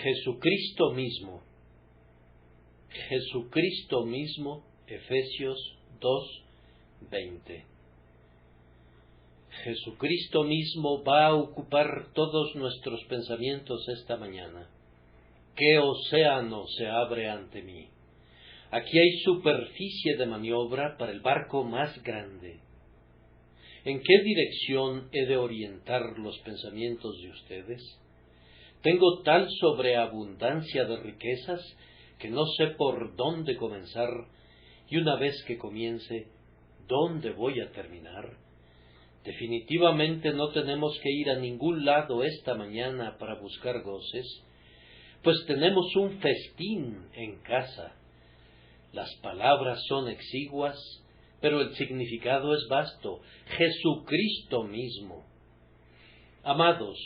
Jesucristo mismo. Jesucristo mismo, Efesios 2:20. Jesucristo mismo va a ocupar todos nuestros pensamientos esta mañana. ¿Qué océano se abre ante mí? Aquí hay superficie de maniobra para el barco más grande. ¿En qué dirección he de orientar los pensamientos de ustedes? Tengo tal sobreabundancia de riquezas que no sé por dónde comenzar, y una vez que comience, ¿dónde voy a terminar? Definitivamente no tenemos que ir a ningún lado esta mañana para buscar goces, pues tenemos un festín en casa. Las palabras son exiguas, pero el significado es vasto. Jesucristo mismo. Amados,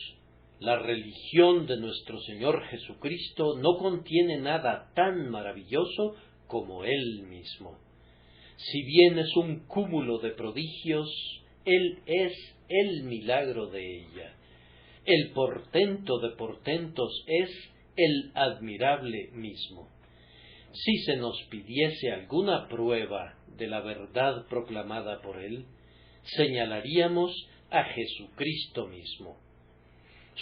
la religión de nuestro Señor Jesucristo no contiene nada tan maravilloso como Él mismo. Si bien es un cúmulo de prodigios, Él es el milagro de ella. El portento de portentos es el admirable mismo. Si se nos pidiese alguna prueba de la verdad proclamada por Él, señalaríamos a Jesucristo mismo.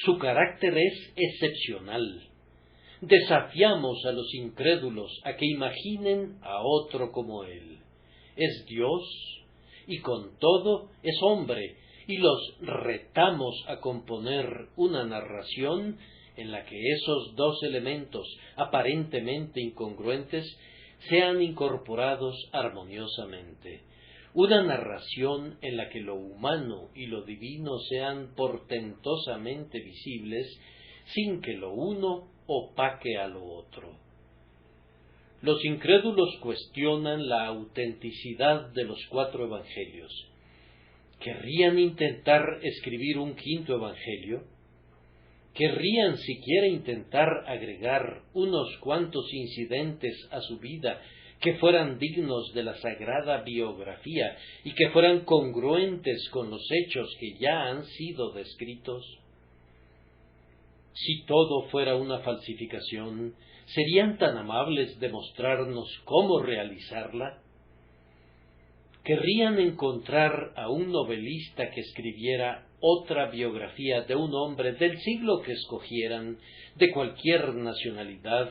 Su carácter es excepcional. Desafiamos a los incrédulos a que imaginen a otro como Él. Es Dios y con todo es hombre, y los retamos a componer una narración en la que esos dos elementos aparentemente incongruentes sean incorporados armoniosamente. Una narración en la que lo humano y lo divino sean portentosamente visibles, sin que lo uno opaque a lo otro. Los incrédulos cuestionan la autenticidad de los 4 evangelios. ¿Querrían intentar escribir un 5º evangelio? ¿Querrían siquiera intentar agregar unos cuantos incidentes a su vida que fueran dignos de la sagrada biografía y que fueran congruentes con los hechos que ya han sido descritos? Si todo fuera una falsificación, ¿serían tan amables de mostrarnos cómo realizarla? ¿Querrían encontrar a un novelista que escribiera otra biografía de un hombre del siglo que escogieran, de cualquier nacionalidad,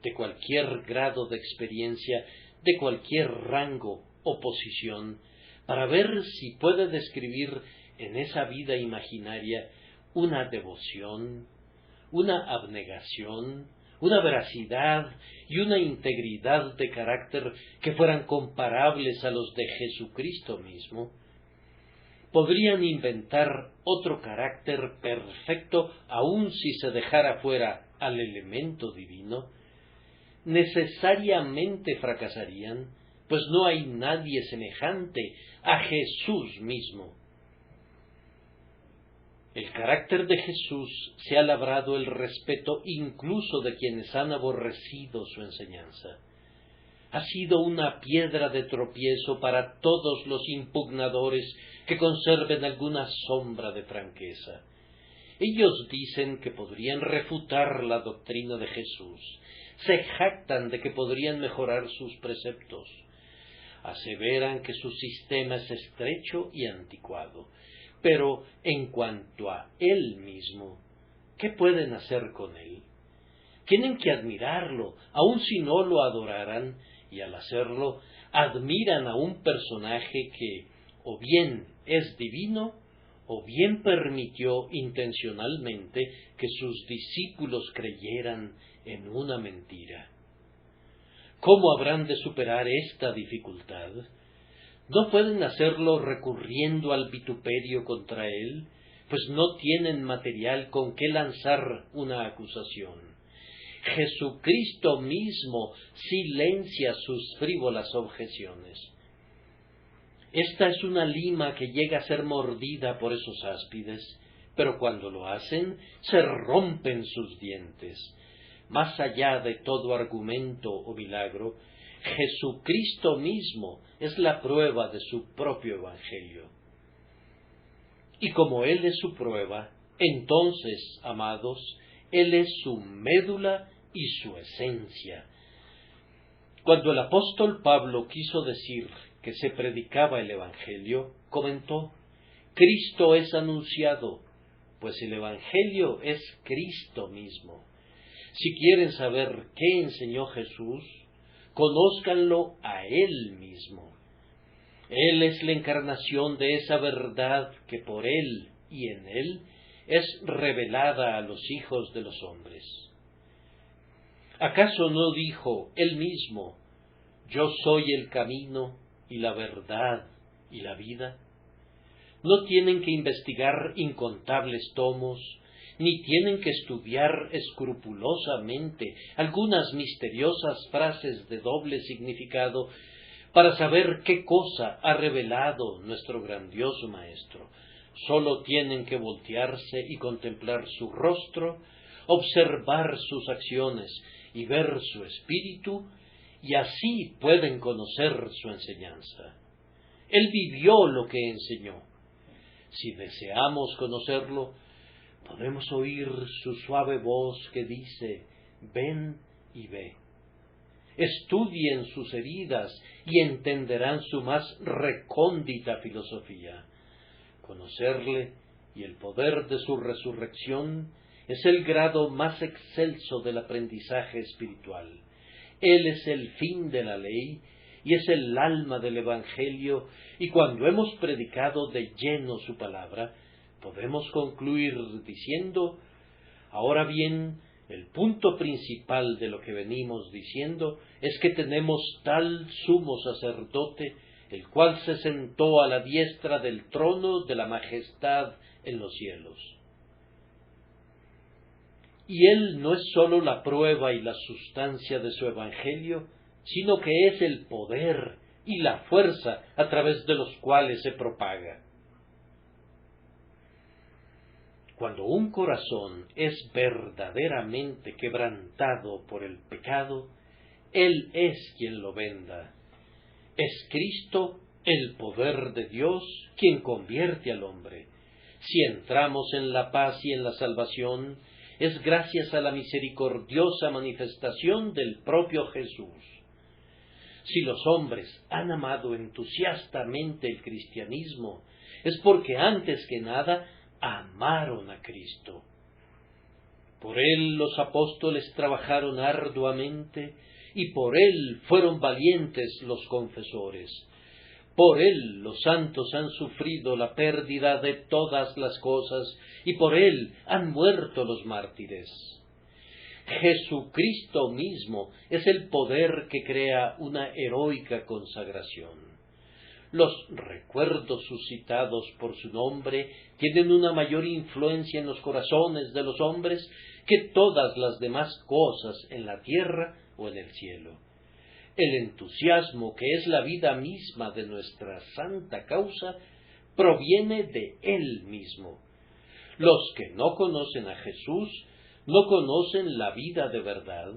de cualquier grado de experiencia, de cualquier rango o posición, para ver si puede describir en esa vida imaginaria una devoción, una abnegación, una veracidad y una integridad de carácter que fueran comparables a los de Jesucristo mismo? ¿Podrían inventar otro carácter perfecto aun si se dejara fuera al elemento divino? Necesariamente fracasarían, pues no hay nadie semejante a Jesús mismo. El carácter de Jesús se ha labrado el respeto incluso de quienes han aborrecido su enseñanza. Ha sido una piedra de tropiezo para todos los impugnadores que conserven alguna sombra de franqueza. Ellos dicen que podrían refutar la doctrina de Jesús, se jactan de que podrían mejorar sus preceptos, aseveran que su sistema es estrecho y anticuado, pero en cuanto a Él mismo, ¿qué pueden hacer con Él? Tienen que admirarlo, aun si no lo adoraran, y al hacerlo, admiran a un personaje que o bien es divino, o bien permitió intencionalmente que sus discípulos creyeran en una mentira. ¿Cómo habrán de superar esta dificultad? No pueden hacerlo recurriendo al vituperio contra Él, pues no tienen material con que lanzar una acusación. Jesucristo mismo silencia sus frívolas objeciones. Esta es una lima que llega a ser mordida por esos áspides, pero cuando lo hacen, se rompen sus dientes. Más allá de todo argumento o milagro, Jesucristo mismo es la prueba de su propio evangelio. Y como Él es su prueba, entonces, amados, Él es su médula y su esencia. Cuando el apóstol Pablo quiso decir que se predicaba el Evangelio, comentó: Cristo es anunciado, pues el Evangelio es Cristo mismo. Si quieren saber qué enseñó Jesús, conózcanlo a Él mismo. Él es la encarnación de esa verdad que por Él y en Él es revelada a los hijos de los hombres. ¿Acaso no dijo Él mismo: Yo soy el camino y la verdad y la vida? No tienen que investigar incontables tomos, ni tienen que estudiar escrupulosamente algunas misteriosas frases de doble significado para saber qué cosa ha revelado nuestro grandioso Maestro. Solo tienen que voltearse y contemplar su rostro, observar sus acciones y ver su espíritu, y así pueden conocer su enseñanza. Él vivió lo que enseñó. Si deseamos conocerlo, podemos oír su suave voz que dice: ven y ve. Estudien sus heridas y entenderán su más recóndita filosofía. Conocerle y el poder de su resurrección es el grado más excelso del aprendizaje espiritual. Él es el fin de la ley y es el alma del Evangelio, y cuando hemos predicado de lleno su palabra, podemos concluir diciendo: ahora bien, el punto principal de lo que venimos diciendo es que tenemos tal sumo sacerdote, el cual se sentó a la diestra del trono de la majestad en los cielos. Y Él no es sólo la prueba y la sustancia de su Evangelio, sino que es el poder y la fuerza a través de los cuales se propaga. Cuando un corazón es verdaderamente quebrantado por el pecado, Él es quien lo venda. Es Cristo, el poder de Dios, quien convierte al hombre. Si entramos en la paz y en la salvación, es gracias a la misericordiosa manifestación del propio Jesús. Si los hombres han amado entusiastamente el cristianismo, es porque antes que nada amaron a Cristo. Por Él los apóstoles trabajaron arduamente, y por Él fueron valientes los confesores. Por Él los santos han sufrido la pérdida de todas las cosas, y por Él han muerto los mártires. Jesucristo mismo es el poder que crea una heroica consagración. Los recuerdos suscitados por su nombre tienen una mayor influencia en los corazones de los hombres que todas las demás cosas en la tierra o en el cielo. El entusiasmo, que es la vida misma de nuestra santa causa, proviene de Él mismo. Los que no conocen a Jesús no conocen la vida de verdad,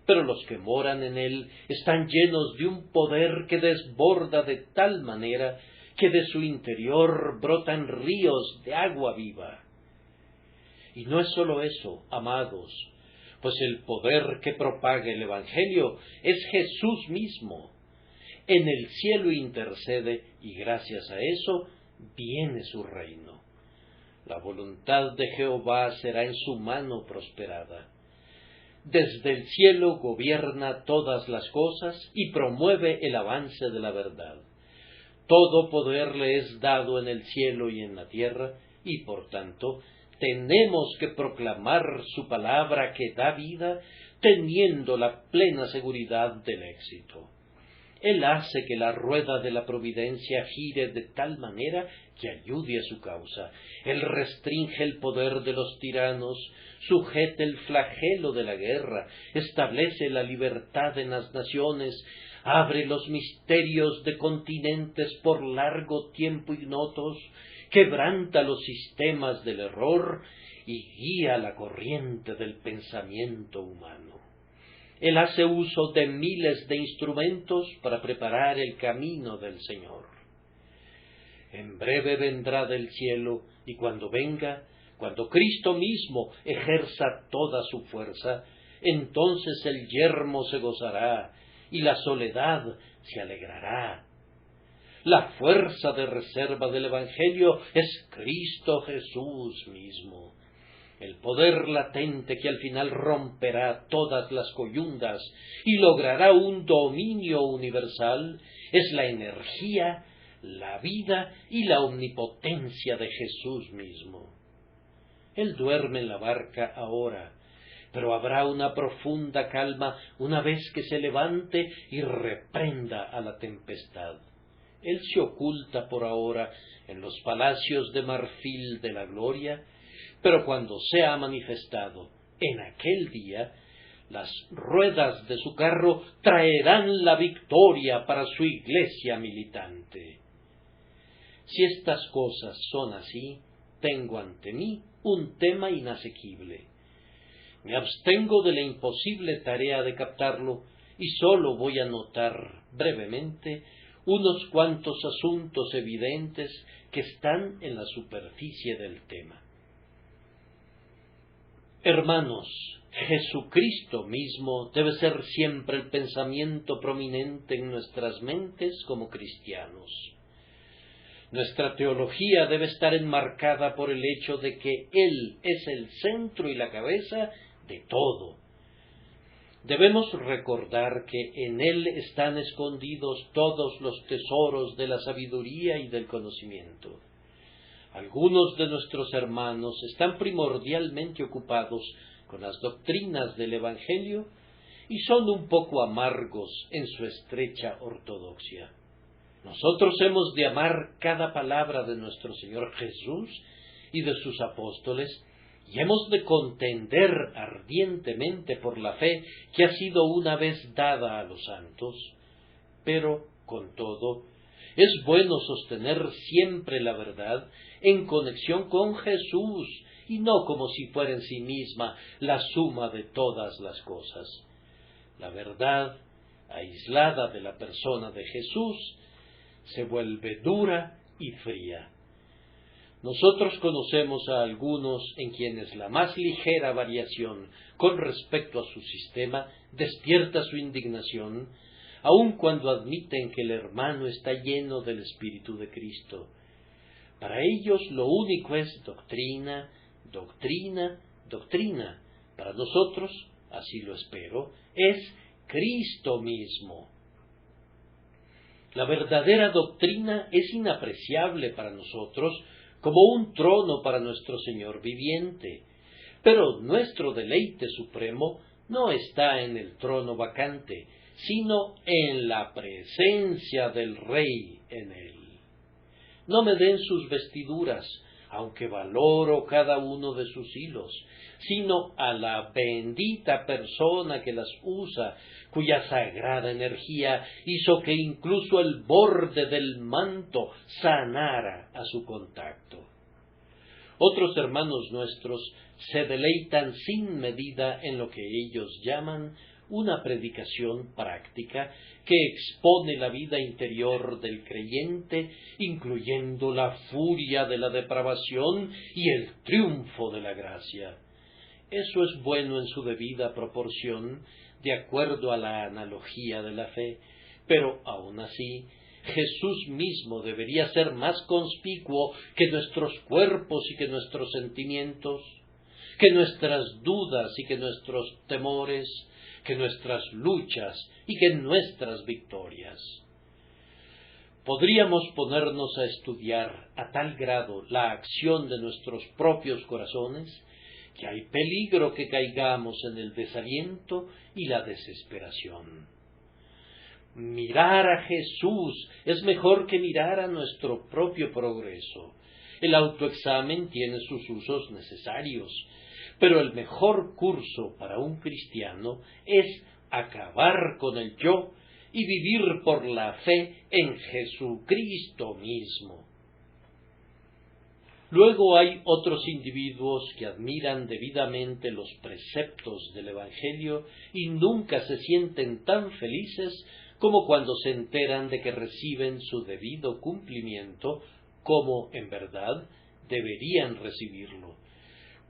pero los que moran en Él están llenos de un poder que desborda de tal manera que de su interior brotan ríos de agua viva. Y no es sólo eso, amados, pues el poder que propaga el Evangelio es Jesús mismo. En el cielo intercede, y gracias a eso viene su reino. La voluntad de Jehová será en su mano prosperada. Desde el cielo gobierna todas las cosas y promueve el avance de la verdad. Todo poder le es dado en el cielo y en la tierra, y por tanto tenemos que proclamar su palabra que da vida, teniendo la plena seguridad del éxito. Él hace que la rueda de la providencia gire de tal manera que ayude a su causa. Él restringe el poder de los tiranos, sujeta el flagelo de la guerra, establece la libertad en las naciones, abre los misterios de continentes por largo tiempo ignotos, quebranta los sistemas del error y guía la corriente del pensamiento humano. Él hace uso de miles de instrumentos para preparar el camino del Señor. En breve vendrá del cielo, y cuando venga, Cuando Cristo mismo ejerza toda su fuerza, entonces el yermo se gozará y la soledad se alegrará. La fuerza de reserva del Evangelio es Cristo Jesús mismo. El poder latente que al final romperá todas las coyundas y logrará un dominio universal es la energía, la vida y la omnipotencia de Jesús mismo. Él duerme en la barca ahora, pero habrá una profunda calma una vez que se levante y reprenda a la tempestad. Él se oculta por ahora en los palacios de marfil de la gloria, pero cuando sea manifestado en aquel día, las ruedas de su carro traerán la victoria para su iglesia militante. Si estas cosas son así, tengo ante mí un tema inasequible. Me abstengo de la imposible tarea de captarlo y sólo voy a notar brevemente unos cuantos asuntos evidentes que están en la superficie del tema. Hermanos, Jesucristo mismo debe ser siempre el pensamiento prominente en nuestras mentes como cristianos. Nuestra teología debe estar enmarcada por el hecho de que Él es el centro y la cabeza de todo. Debemos recordar que en Él están escondidos todos los tesoros de la sabiduría y del conocimiento. Algunos de nuestros hermanos están primordialmente ocupados con las doctrinas del Evangelio y son un poco amargos en su estrecha ortodoxia. Nosotros hemos de amar cada palabra de nuestro Señor Jesús y de sus apóstoles, y hemos de contender ardientemente por la fe que ha sido una vez dada a los santos. Pero, con todo, es bueno sostener siempre la verdad en conexión con Jesús, y no como si fuera en sí misma la suma de todas las cosas. La verdad, aislada de la persona de Jesús, se vuelve dura y fría. Nosotros conocemos a algunos en quienes la más ligera variación con respecto a su sistema despierta su indignación, aun cuando admiten que el hermano está lleno del Espíritu de Cristo. Para ellos lo único es doctrina, doctrina, doctrina. Para nosotros, así lo espero, es Cristo mismo. La verdadera doctrina es inapreciable para nosotros como un trono para nuestro Señor viviente, pero nuestro deleite supremo no está en el trono vacante, sino en la presencia del Rey en él. No me den sus vestiduras, aunque valoro cada uno de sus hilos, sino a la bendita persona que las usa, cuya sagrada energía hizo que incluso el borde del manto sanara a su contacto. Otros hermanos nuestros se deleitan sin medida en lo que ellos llaman una predicación práctica que expone la vida interior del creyente, incluyendo la furia de la depravación y el triunfo de la gracia. Eso es bueno en su debida proporción, de acuerdo a la analogía de la fe, pero aun así, Jesús mismo debería ser más conspicuo que nuestros cuerpos y que nuestros sentimientos, que nuestras dudas y que nuestros temores, que nuestras luchas y que nuestras victorias. Podríamos ponernos a estudiar a tal grado la acción de nuestros propios corazones, que hay peligro que caigamos en el desaliento y la desesperación. Mirar a Jesús es mejor que mirar a nuestro propio progreso. El autoexamen tiene sus usos necesarios, pero el mejor curso para un cristiano es acabar con el yo y vivir por la fe en Jesucristo mismo. Luego hay otros individuos que admiran debidamente los preceptos del Evangelio y nunca se sienten tan felices como cuando se enteran de que reciben su debido cumplimiento como, en verdad, deberían recibirlo.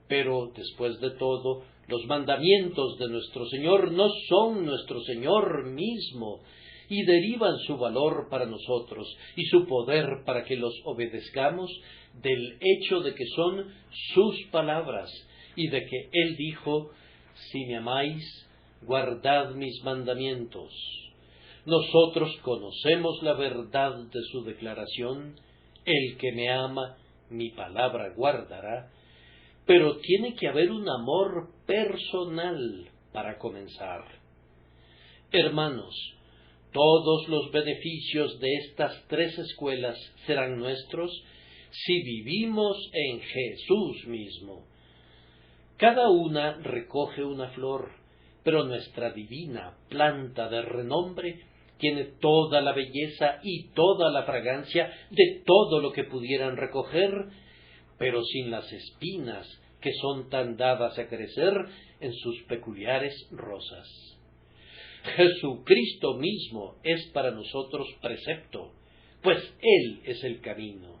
Pero, después de todo, los mandamientos de nuestro Señor no son nuestro Señor mismo, y derivan su valor para nosotros y su poder para que los obedezcamos del hecho de que son sus palabras, y de que Él dijo: si me amáis, guardad mis mandamientos. Nosotros conocemos la verdad de su declaración: el que me ama, mi palabra guardará. Pero tiene que haber un amor personal para comenzar. Hermanos, todos los beneficios de estas tres escuelas serán nuestros si vivimos en Jesús mismo. Cada una recoge una flor, pero nuestra divina planta de renombre tiene toda la belleza y toda la fragancia de todo lo que pudieran recoger, pero sin las espinas que son tan dadas a crecer en sus peculiares rosas. Jesucristo mismo es para nosotros precepto, pues Él es el camino.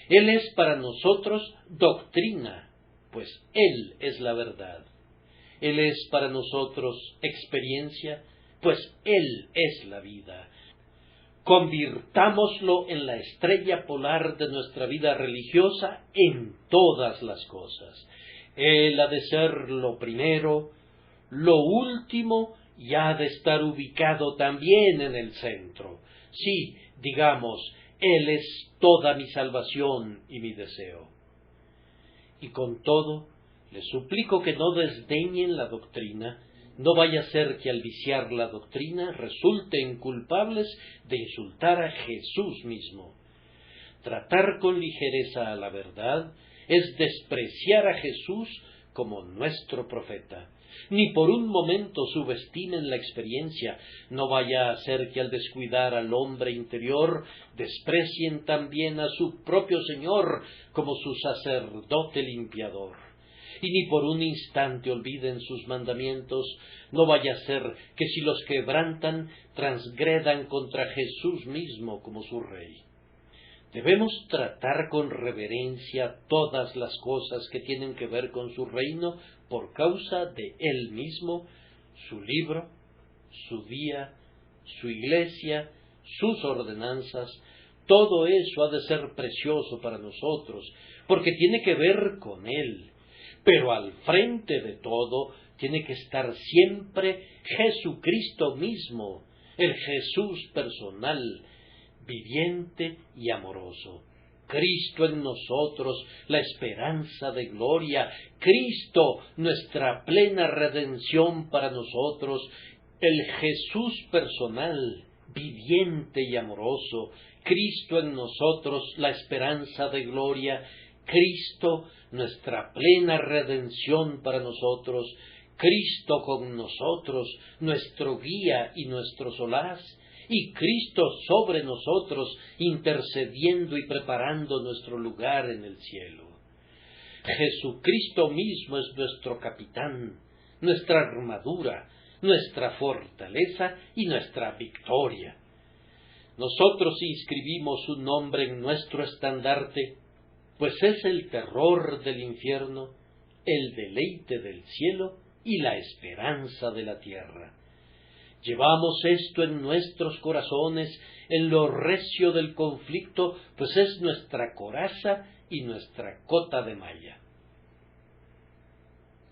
Él es para nosotros doctrina, pues Él es la verdad. Él es para nosotros experiencia, pues Él es la vida. Convirtámoslo en la estrella polar de nuestra vida religiosa en todas las cosas. Él ha de ser lo primero, lo último, y ha de estar ubicado también en el centro. Sí, digamos, Él es toda mi salvación y mi deseo. Y con todo, les suplico que no desdeñen la doctrina. No vaya a ser que al viciar la doctrina resulten culpables de insultar a Jesús mismo. Tratar con ligereza a la verdad es despreciar a Jesús como nuestro profeta. Ni por un momento subestimen la experiencia. No vaya a ser que al descuidar al hombre interior desprecien también a su propio Señor como su sacerdote limpiador. Y ni por un instante olviden sus mandamientos. No vaya a ser que si los quebrantan, transgredan contra Jesús mismo como su Rey. Debemos tratar con reverencia todas las cosas que tienen que ver con su reino por causa de Él mismo, su libro, su día, su iglesia, sus ordenanzas. Todo eso ha de ser precioso para nosotros, porque tiene que ver con Él. Pero al frente de todo tiene que estar siempre Jesucristo mismo, el Jesús personal, viviente y amoroso. Cristo en nosotros, la esperanza de gloria. Cristo, nuestra plena redención para nosotros. El Jesús personal, viviente y amoroso. Cristo en nosotros, la esperanza de gloria. Cristo, nuestra plena redención para nosotros. Cristo con nosotros, nuestro guía y nuestro solaz. Y Cristo sobre nosotros, intercediendo y preparando nuestro lugar en el cielo. Jesucristo mismo es nuestro capitán, nuestra armadura, nuestra fortaleza y nuestra victoria. Nosotros inscribimos su nombre en nuestro estandarte, pues es el terror del infierno, el deleite del cielo y la esperanza de la tierra. Llevamos esto en nuestros corazones, en lo recio del conflicto, pues es nuestra coraza y nuestra cota de malla.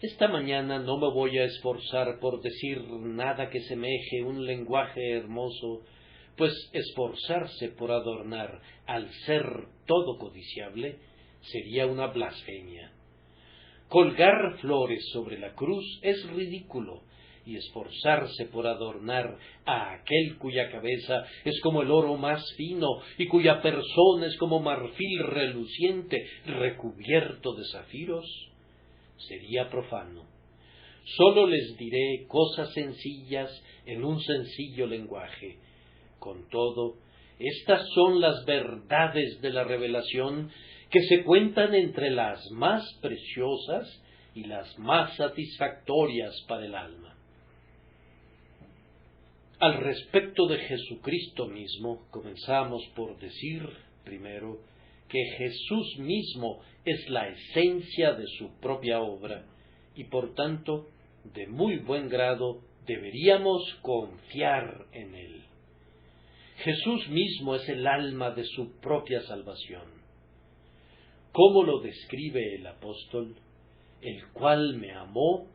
Esta mañana no me voy a esforzar por decir nada que semeje un lenguaje hermoso, pues esforzarse por adornar al ser todo codiciable sería una blasfemia. Colgar flores sobre la cruz es ridículo, y esforzarse por adornar a aquel cuya cabeza es como el oro más fino y cuya persona es como marfil reluciente recubierto de zafiros, sería profano. Sólo les diré cosas sencillas en un sencillo lenguaje. Con todo, estas son las verdades de la revelación que se cuentan entre las más preciosas y las más satisfactorias para el alma. Al respecto de Jesucristo mismo, comenzamos por decir, primero, que Jesús mismo es la esencia de su propia obra, y por tanto, de muy buen grado, deberíamos confiar en Él. Jesús mismo es el alma de su propia salvación. ¿Cómo lo describe el apóstol? El cual me amó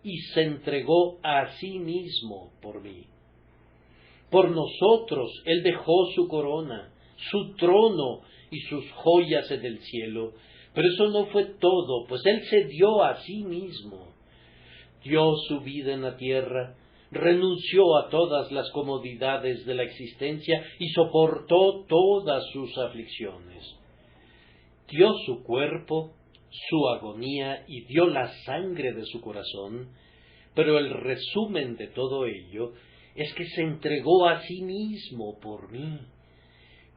y se entregó a sí mismo por mí. Por nosotros Él dejó su corona, su trono y sus joyas en el cielo, pero eso no fue todo, pues Él se dio a sí mismo. Dio su vida en la tierra, renunció a todas las comodidades de la existencia y soportó todas sus aflicciones. Dio su cuerpo, su agonía y dio la sangre de su corazón, pero el resumen de todo ello es que se entregó a sí mismo por mí.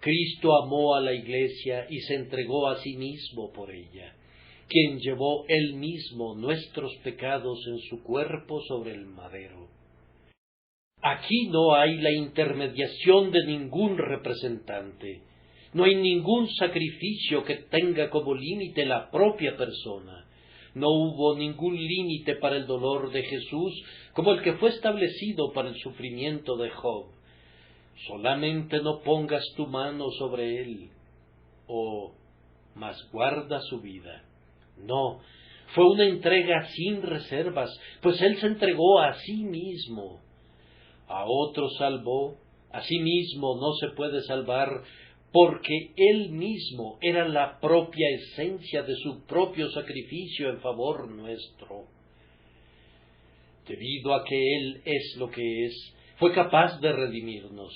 Cristo amó a la Iglesia y se entregó a sí mismo por ella, quien llevó él mismo nuestros pecados en su cuerpo sobre el madero. Aquí no hay la intermediación de ningún representante, no hay ningún sacrificio que tenga como límite la propia persona. No hubo ningún límite para el dolor de Jesús como el que fue establecido para el sufrimiento de Job. Solamente no pongas tu mano sobre él, mas guarda su vida. No, fue una entrega sin reservas, pues él se entregó a sí mismo. A otro salvó, a sí mismo no se puede salvar, porque él mismo era la propia esencia de su propio sacrificio en favor nuestro. Debido a que él es lo que es, fue capaz de redimirnos.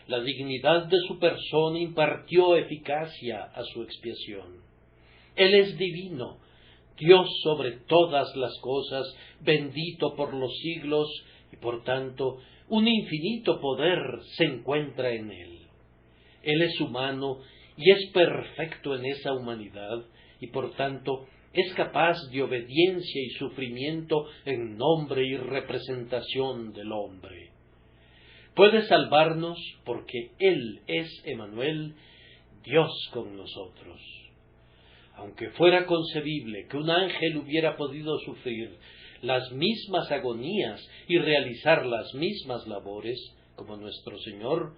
La dignidad de su persona impartió eficacia a su expiación. Él es divino, Dios sobre todas las cosas, bendito por los siglos, y por tanto, un infinito poder se encuentra en él. Él es humano y es perfecto en esa humanidad, y por tanto es capaz de obediencia y sufrimiento en nombre y representación del hombre. Puede salvarnos porque Él es Emmanuel, Dios con nosotros. Aunque fuera concebible que un ángel hubiera podido sufrir las mismas agonías y realizar las mismas labores, como nuestro Señor,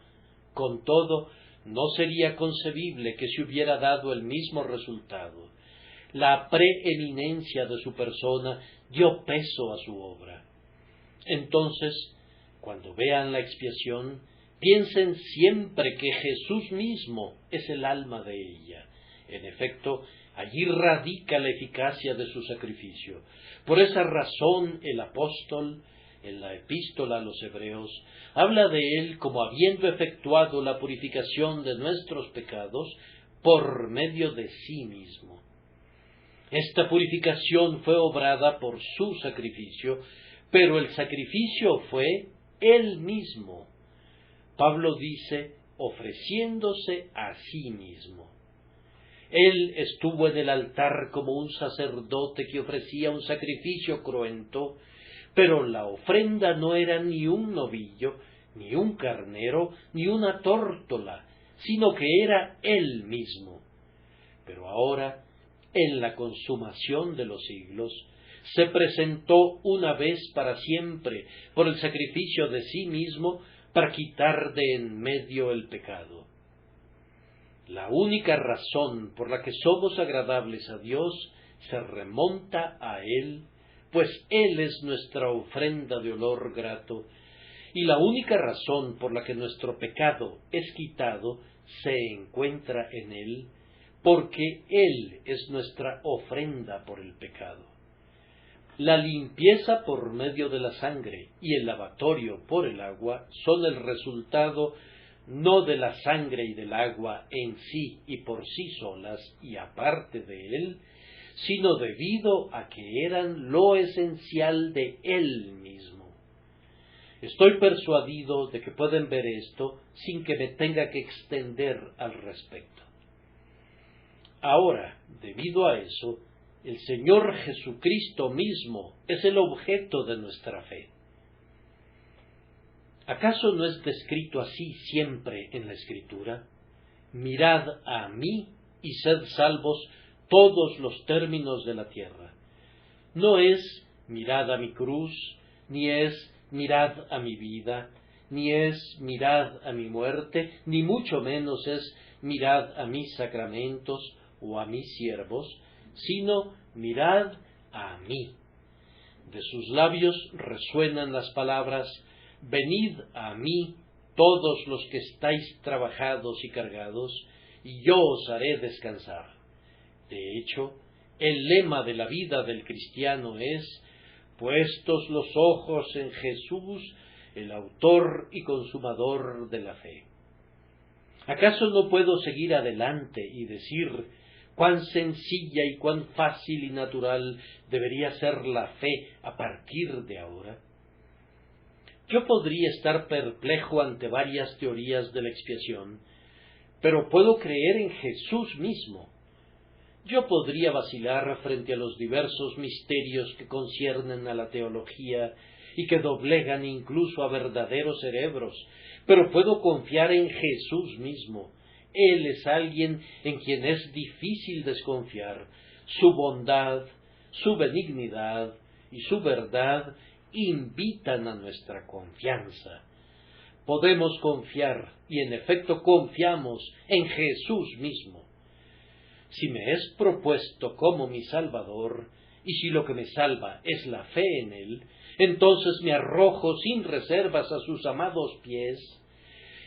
con todo, no sería concebible que se hubiera dado el mismo resultado. La preeminencia de su persona dio peso a su obra. Entonces, cuando vean la expiación, piensen siempre que Jesús mismo es el alma de ella. En efecto, allí radica la eficacia de su sacrificio. Por esa razón el apóstol, en la epístola a los Hebreos, habla de él como habiendo efectuado la purificación de nuestros pecados por medio de sí mismo. Esta purificación fue obrada por su sacrificio, pero el sacrificio fue él mismo. Pablo dice, ofreciéndose a sí mismo. Él estuvo en el altar como un sacerdote que ofrecía un sacrificio cruento, pero la ofrenda no era ni un novillo, ni un carnero, ni una tórtola, sino que era Él mismo. Pero ahora, en la consumación de los siglos, se presentó una vez para siempre por el sacrificio de sí mismo para quitar de en medio el pecado. La única razón por la que somos agradables a Dios se remonta a Él, pues Él es nuestra ofrenda de olor grato, y la única razón por la que nuestro pecado es quitado se encuentra en Él, porque Él es nuestra ofrenda por el pecado. La limpieza por medio de la sangre y el lavatorio por el agua son el resultado no de la sangre y del agua en sí y por sí solas y aparte de él, sino debido a que eran lo esencial de él mismo. Estoy persuadido de que pueden ver esto sin que me tenga que extender al respecto. Ahora, debido a eso, el Señor Jesucristo mismo es el objeto de nuestra fe. ¿Acaso no es descrito así siempre en la Escritura? Mirad a mí y sed salvos todos los términos de la tierra. No es mirad a mi cruz, ni es mirad a mi vida, ni es mirad a mi muerte, ni mucho menos es mirad a mis sacramentos o a mis siervos, sino mirad a mí. De sus labios resuenan las palabras: venid a mí todos los que estáis trabajados y cargados, y yo os haré descansar. De hecho, el lema de la vida del cristiano es: puestos los ojos en Jesús, el autor y consumador de la fe. ¿Acaso no puedo seguir adelante y decir cuán sencilla y cuán fácil y natural debería ser la fe a partir de ahora? Yo podría estar perplejo ante varias teorías de la expiación, pero puedo creer en Jesús mismo. Yo podría vacilar frente a los diversos misterios que conciernen a la teología y que doblegan incluso a verdaderos cerebros, pero puedo confiar en Jesús mismo. Él es alguien en quien es difícil desconfiar. Su bondad, su benignidad y su verdad invitan a nuestra confianza. Podemos confiar, y en efecto confiamos, en Jesús mismo. Si me es propuesto como mi Salvador, y si lo que me salva es la fe en Él, entonces me arrojo sin reservas a sus amados pies,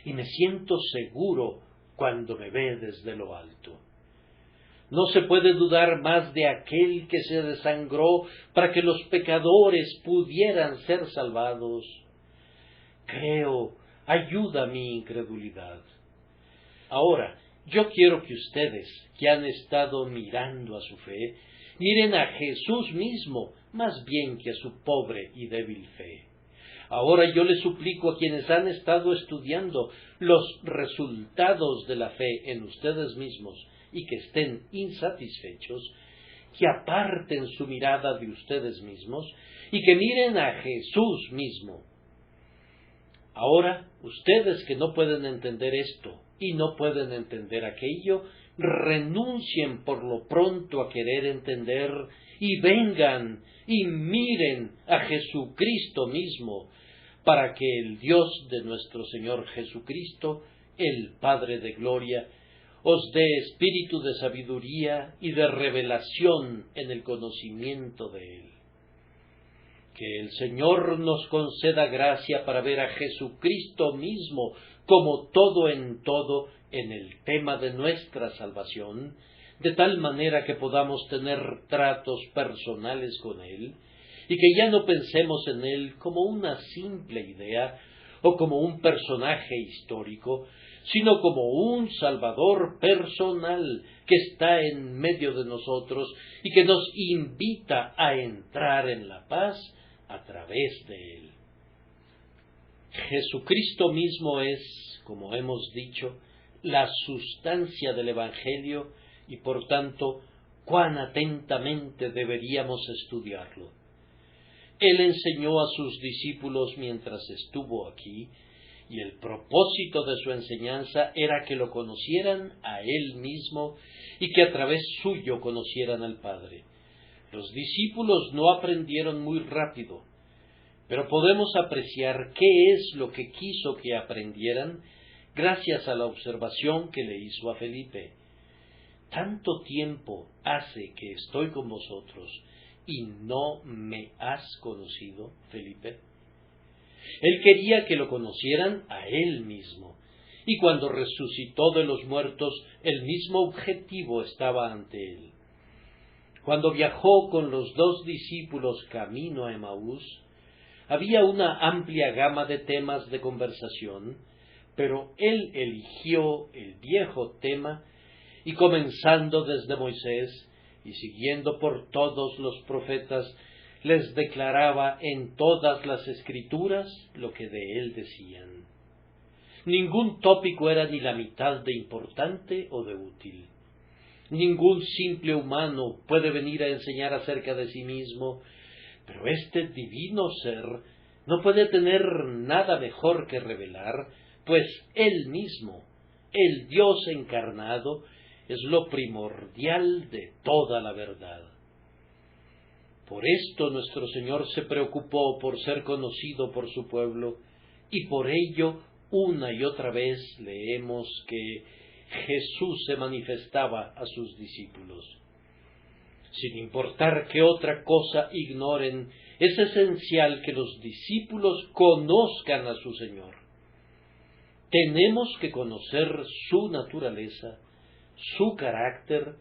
y me siento seguro cuando me ve desde lo alto. No se puede dudar más de aquel que se desangró para que los pecadores pudieran ser salvados. Creo, ayuda mi incredulidad. Ahora, yo quiero que ustedes, que han estado mirando a su fe, miren a Jesús mismo más bien que a su pobre y débil fe. Ahora yo les suplico a quienes han estado estudiando los resultados de la fe en ustedes mismos y que estén insatisfechos, que aparten su mirada de ustedes mismos y que miren a Jesús mismo. Ahora, ustedes que no pueden entender esto y no pueden entender aquello, renuncien por lo pronto a querer entender y vengan y miren a Jesucristo mismo, para que el Dios de nuestro Señor Jesucristo, el Padre de gloria, os dé espíritu de sabiduría y de revelación en el conocimiento de Él. Que el Señor nos conceda gracia para ver a Jesucristo mismo como todo en el tema de nuestra salvación, de tal manera que podamos tener tratos personales con Él, y que ya no pensemos en Él como una simple idea o como un personaje histórico, sino como un Salvador personal que está en medio de nosotros y que nos invita a entrar en la paz a través de Él. Jesucristo mismo es, como hemos dicho, la sustancia del Evangelio y por tanto, cuán atentamente deberíamos estudiarlo. Él enseñó a sus discípulos mientras estuvo aquí, y el propósito de su enseñanza era que lo conocieran a Él mismo y que a través suyo conocieran al Padre. Los discípulos no aprendieron muy rápido, pero podemos apreciar qué es lo que quiso que aprendieran gracias a la observación que le hizo a Felipe. Tanto tiempo hace que estoy con vosotros y no me has conocido, Felipe. Él quería que lo conocieran a Él mismo, y cuando resucitó de los muertos, el mismo objetivo estaba ante Él. Cuando viajó con los 2 discípulos camino a Emaús, había una amplia gama de temas de conversación, pero Él eligió el viejo tema y comenzando desde Moisés y siguiendo por todos los profetas, les declaraba en todas las Escrituras lo que de Él decían. Ningún tópico era ni la mitad de importante o de útil. Ningún simple humano puede venir a enseñar acerca de sí mismo, pero este divino ser no puede tener nada mejor que revelar, pues Él mismo, el Dios encarnado, es lo primordial de toda la verdad. Por esto nuestro Señor se preocupó por ser conocido por su pueblo, y por ello una y otra vez leemos que Jesús se manifestaba a sus discípulos. Sin importar qué otra cosa ignoren, es esencial que los discípulos conozcan a su Señor. Tenemos que conocer su naturaleza, su carácter,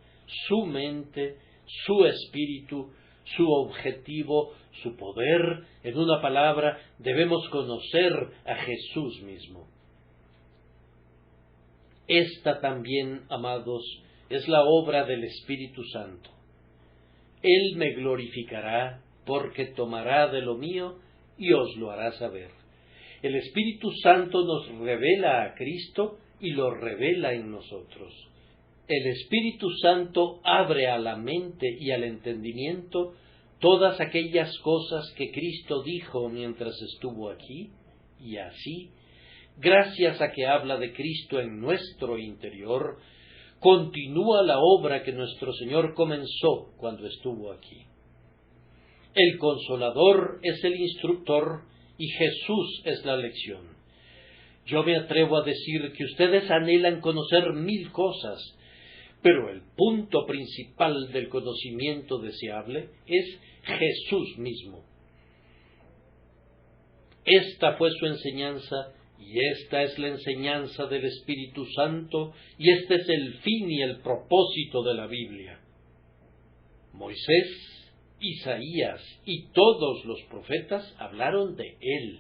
su mente, su espíritu, su objetivo, su poder. En una palabra, debemos conocer a Jesús mismo. Esta también, amados, es la obra del Espíritu Santo. Él me glorificará, porque tomará de lo mío y os lo hará saber. El Espíritu Santo nos revela a Cristo y lo revela en nosotros. El Espíritu Santo abre a la mente y al entendimiento todas aquellas cosas que Cristo dijo mientras estuvo aquí, y así, gracias a que habla de Cristo en nuestro interior, continúa la obra que nuestro Señor comenzó cuando estuvo aquí. El Consolador es el instructor y Jesús es la lección. Yo me atrevo a decir que ustedes anhelan conocer 1000 cosas, pero el punto principal del conocimiento deseable es Jesús mismo. Esta fue su enseñanza, y esta es la enseñanza del Espíritu Santo, y este es el fin y el propósito de la Biblia. Moisés, Isaías y todos los profetas hablaron de Él,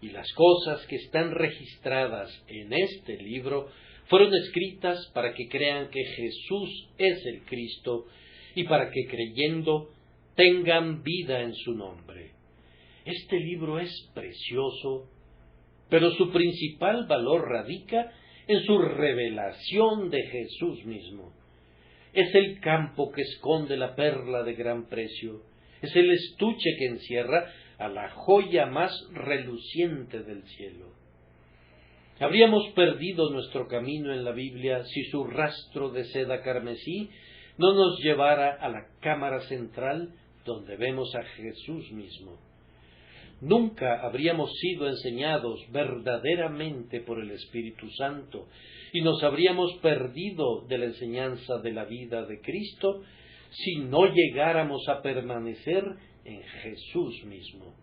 y las cosas que están registradas en este libro fueron escritas para que crean que Jesús es el Cristo, y para que creyendo tengan vida en su nombre. Este libro es precioso, pero su principal valor radica en su revelación de Jesús mismo. Es el campo que esconde la perla de gran precio, es el estuche que encierra a la joya más reluciente del cielo. Habríamos perdido nuestro camino en la Biblia si su rastro de seda carmesí no nos llevara a la cámara central donde vemos a Jesús mismo. Nunca habríamos sido enseñados verdaderamente por el Espíritu Santo y nos habríamos perdido de la enseñanza de la vida de Cristo si no llegáramos a permanecer en Jesús mismo.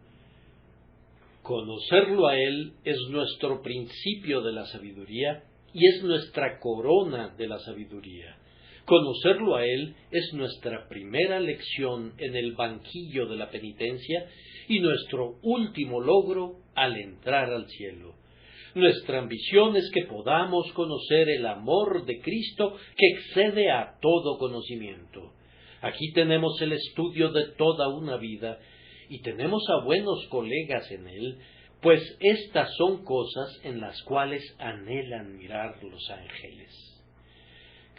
Conocerlo a Él es nuestro principio de la sabiduría y es nuestra corona de la sabiduría. Conocerlo a Él es nuestra primera lección en el banquillo de la penitencia y nuestro último logro al entrar al cielo. Nuestra ambición es que podamos conocer el amor de Cristo que excede a todo conocimiento. Aquí tenemos el estudio de toda una vida y tenemos a buenos colegas en él, pues estas son cosas en las cuales anhelan mirar los ángeles.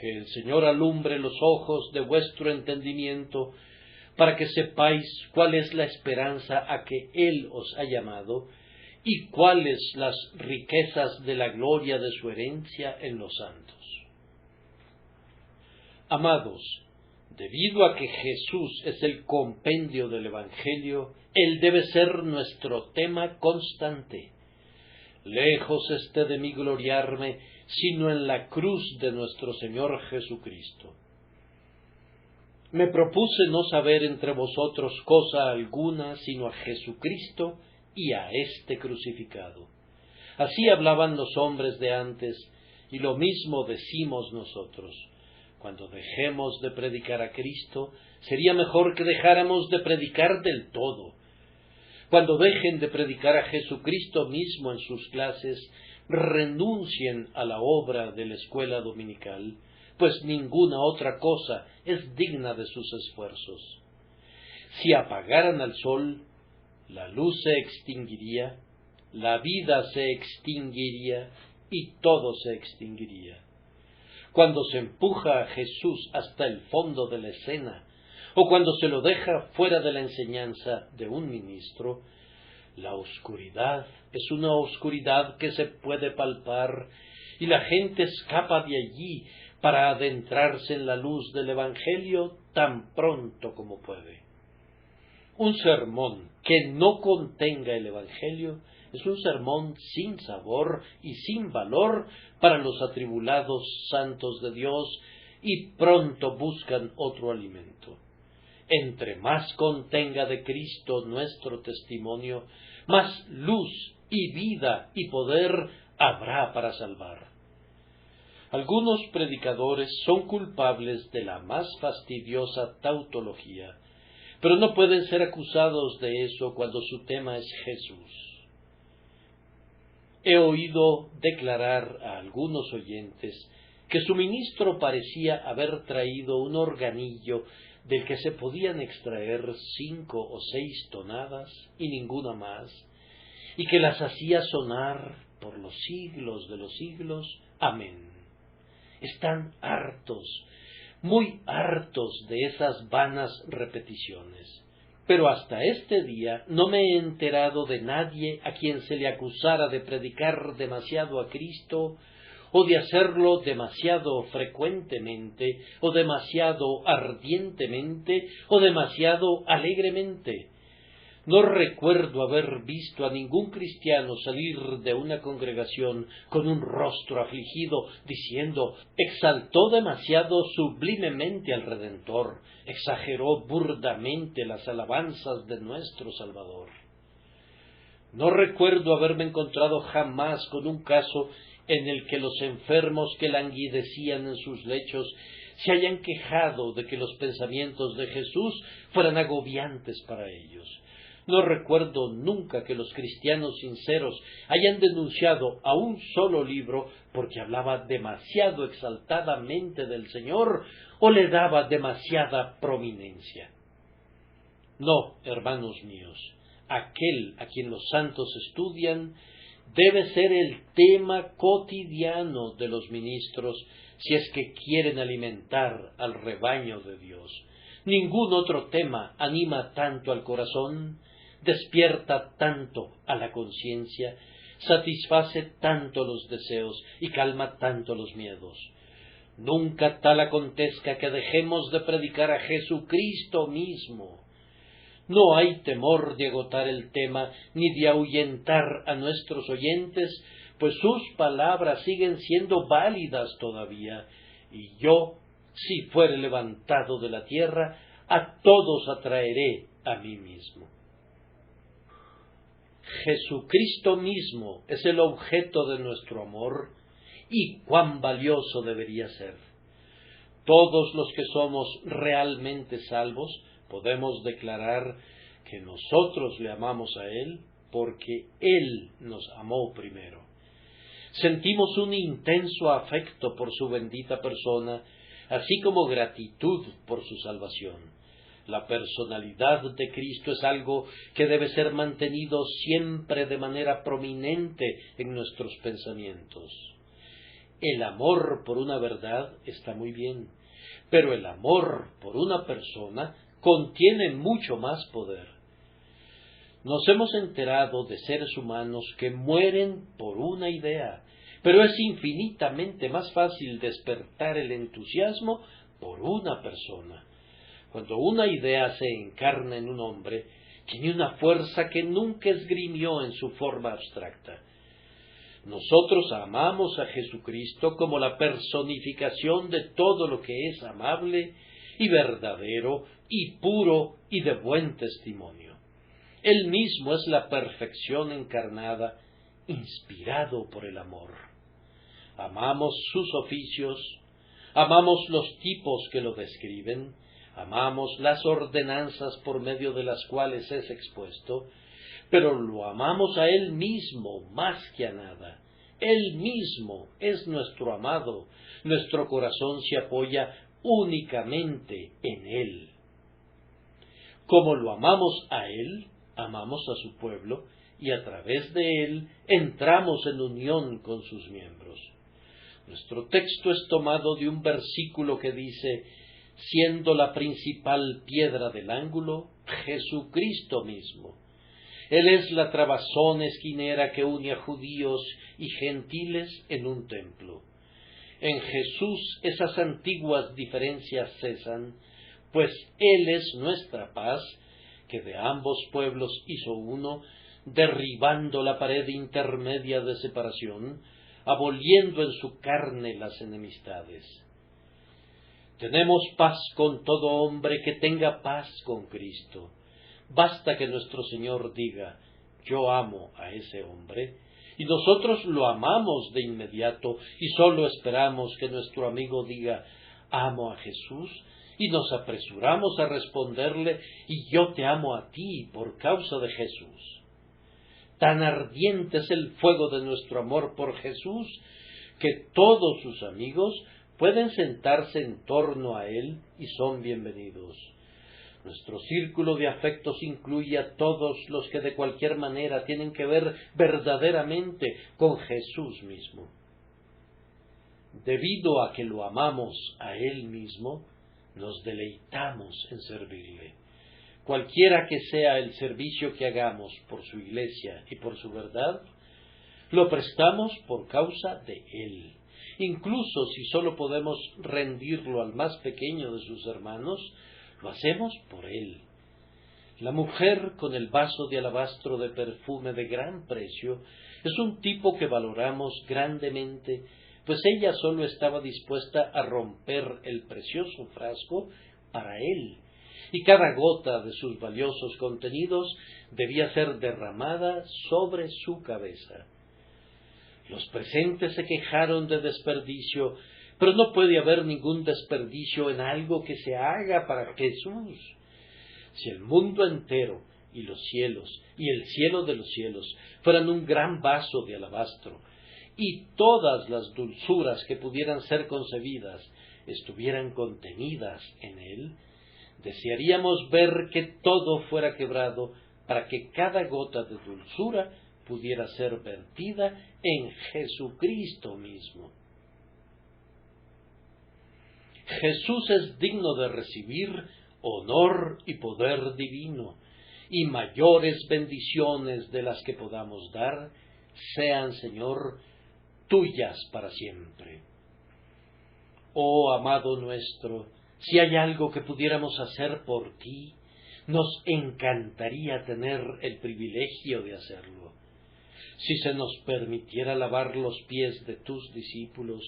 Que el Señor alumbre los ojos de vuestro entendimiento, para que sepáis cuál es la esperanza a que Él os ha llamado, y cuáles las riquezas de la gloria de su herencia en los santos. Amados, debido a que Jesús es el compendio del Evangelio, Él debe ser nuestro tema constante. Lejos esté de mí gloriarme, sino en la cruz de nuestro Señor Jesucristo. Me propuse no saber entre vosotros cosa alguna, sino a Jesucristo y a este crucificado. Así hablaban los hombres de antes, y lo mismo decimos nosotros. Cuando dejemos de predicar a Cristo, sería mejor que dejáramos de predicar del todo. Cuando dejen de predicar a Jesucristo mismo en sus clases, renuncien a la obra de la escuela dominical, pues ninguna otra cosa es digna de sus esfuerzos. Si apagaran al sol, la luz se extinguiría, la vida se extinguiría y todo se extinguiría. Cuando se empuja a Jesús hasta el fondo de la escena, o cuando se lo deja fuera de la enseñanza de un ministro, la oscuridad es una oscuridad que se puede palpar y la gente escapa de allí para adentrarse en la luz del Evangelio tan pronto como puede. Un sermón que no contenga el Evangelio es un sermón sin sabor y sin valor para los atribulados santos de Dios, y pronto buscan otro alimento. Entre más contenga de Cristo nuestro testimonio, más luz y vida y poder habrá para salvar. Algunos predicadores son culpables de la más fastidiosa tautología, pero no pueden ser acusados de eso cuando su tema es Jesús. He oído declarar a algunos oyentes que su ministro parecía haber traído un organillo del que se podían extraer 5 o 6 tonadas y ninguna más, y que las hacía sonar por los siglos de los siglos. Amén. Están hartos, muy hartos de esas vanas repeticiones. Pero hasta este día no me he enterado de nadie a quien se le acusara de predicar demasiado a Cristo, o de hacerlo demasiado frecuentemente, o demasiado ardientemente, o demasiado alegremente. No recuerdo haber visto a ningún cristiano salir de una congregación con un rostro afligido, diciendo: exaltó demasiado sublimemente al Redentor, exageró burdamente las alabanzas de nuestro Salvador. No recuerdo haberme encontrado jamás con un caso en el que los enfermos que languidecían en sus lechos se hayan quejado de que los pensamientos de Jesús fueran agobiantes para ellos. No recuerdo nunca que los cristianos sinceros hayan denunciado a un solo libro porque hablaba demasiado exaltadamente del Señor o le daba demasiada prominencia. No, hermanos míos, aquel a quien los santos estudian debe ser el tema cotidiano de los ministros si es que quieren alimentar al rebaño de Dios. Ningún otro tema anima tanto al corazón, despierta tanto a la conciencia, satisface tanto los deseos y calma tanto los miedos. Nunca tal acontezca que dejemos de predicar a Jesucristo mismo. No hay temor de agotar el tema ni de ahuyentar a nuestros oyentes, pues sus palabras siguen siendo válidas todavía, y yo, si fuere levantado de la tierra, a todos atraeré a mí mismo. Jesucristo mismo es el objeto de nuestro amor, y cuán valioso debería ser. Todos los que somos realmente salvos podemos declarar que nosotros le amamos a Él porque Él nos amó primero. Sentimos un intenso afecto por su bendita persona, así como gratitud por su salvación. La personalidad de Cristo es algo que debe ser mantenido siempre de manera prominente en nuestros pensamientos. El amor por una verdad está muy bien, pero el amor por una persona contiene mucho más poder. Nos hemos enterado de seres humanos que mueren por una idea, pero es infinitamente más fácil despertar el entusiasmo por una persona. Cuando una idea se encarna en un hombre, tiene una fuerza que nunca esgrimió en su forma abstracta. Nosotros amamos a Jesucristo como la personificación de todo lo que es amable y verdadero y puro y de buen testimonio. Él mismo es la perfección encarnada, inspirado por el amor. Amamos sus oficios, amamos los tipos que lo describen, amamos las ordenanzas por medio de las cuales es expuesto, pero lo amamos a Él mismo más que a nada. Él mismo es nuestro amado, nuestro corazón se apoya únicamente en Él. Como lo amamos a Él, amamos a su pueblo, y a través de Él entramos en unión con sus miembros. Nuestro texto es tomado de un versículo que dice: siendo la principal piedra del ángulo, Jesucristo mismo. Él es la trabazón esquinera que une a judíos y gentiles en un templo. En Jesús esas antiguas diferencias cesan, pues Él es nuestra paz, que de ambos pueblos hizo uno, derribando la pared intermedia de separación, aboliendo en su carne las enemistades. Tenemos paz con todo hombre que tenga paz con Cristo. Basta que nuestro Señor diga, yo amo a ese hombre, y nosotros lo amamos de inmediato, y sólo esperamos que nuestro amigo diga, amo a Jesús, y nos apresuramos a responderle, y yo te amo a ti por causa de Jesús. Tan ardiente es el fuego de nuestro amor por Jesús, que todos sus amigos pueden sentarse en torno a Él y son bienvenidos. Nuestro círculo de afectos incluye a todos los que de cualquier manera tienen que ver verdaderamente con Jesús mismo. Debido a que lo amamos a Él mismo, nos deleitamos en servirle. Cualquiera que sea el servicio que hagamos por su iglesia y por su verdad, lo prestamos por causa de Él. Incluso si solo podemos rendirlo al más pequeño de sus hermanos, lo hacemos por Él. La mujer con el vaso de alabastro de perfume de gran precio es un tipo que valoramos grandemente, pues ella solo estaba dispuesta a romper el precioso frasco para Él, y cada gota de sus valiosos contenidos debía ser derramada sobre su cabeza. Los presentes se quejaron de desperdicio, pero no puede haber ningún desperdicio en algo que se haga para Jesús. Si el mundo entero y los cielos y el cielo de los cielos fueran un gran vaso de alabastro, y todas las dulzuras que pudieran ser concebidas estuvieran contenidas en él, desearíamos ver que todo fuera quebrado para que cada gota de dulzura pudiera ser vertida en Jesucristo mismo. Jesús es digno de recibir honor y poder divino, y mayores bendiciones de las que podamos dar sean, Señor, tuyas para siempre. Oh amado nuestro, si hay algo que pudiéramos hacer por ti, nos encantaría tener el privilegio de hacerlo. Si se nos permitiera lavar los pies de tus discípulos,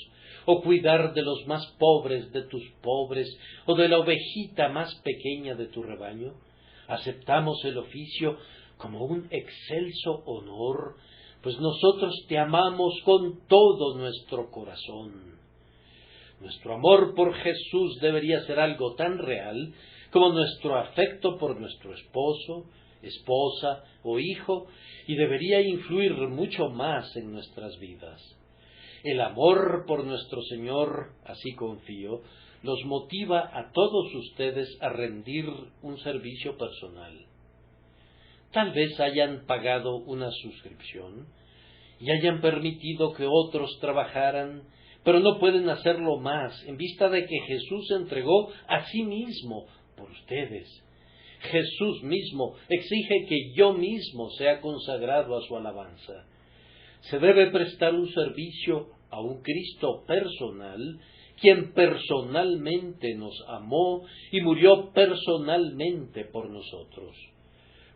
o cuidar de los más pobres de tus pobres, o de la ovejita más pequeña de tu rebaño, aceptamos el oficio como un excelso honor, pues nosotros te amamos con todo nuestro corazón. Nuestro amor por Jesús debería ser algo tan real como nuestro afecto por nuestro esposo, esposa o hijo, y debería influir mucho más en nuestras vidas. El amor por nuestro Señor, así confío, los motiva a todos ustedes a rendir un servicio personal. Tal vez hayan pagado una suscripción y hayan permitido que otros trabajaran, pero no pueden hacerlo más en vista de que Jesús entregó a sí mismo por ustedes. Jesús mismo exige que yo mismo sea consagrado a su alabanza. Se debe prestar un servicio a un Cristo personal, quien personalmente nos amó y murió personalmente por nosotros.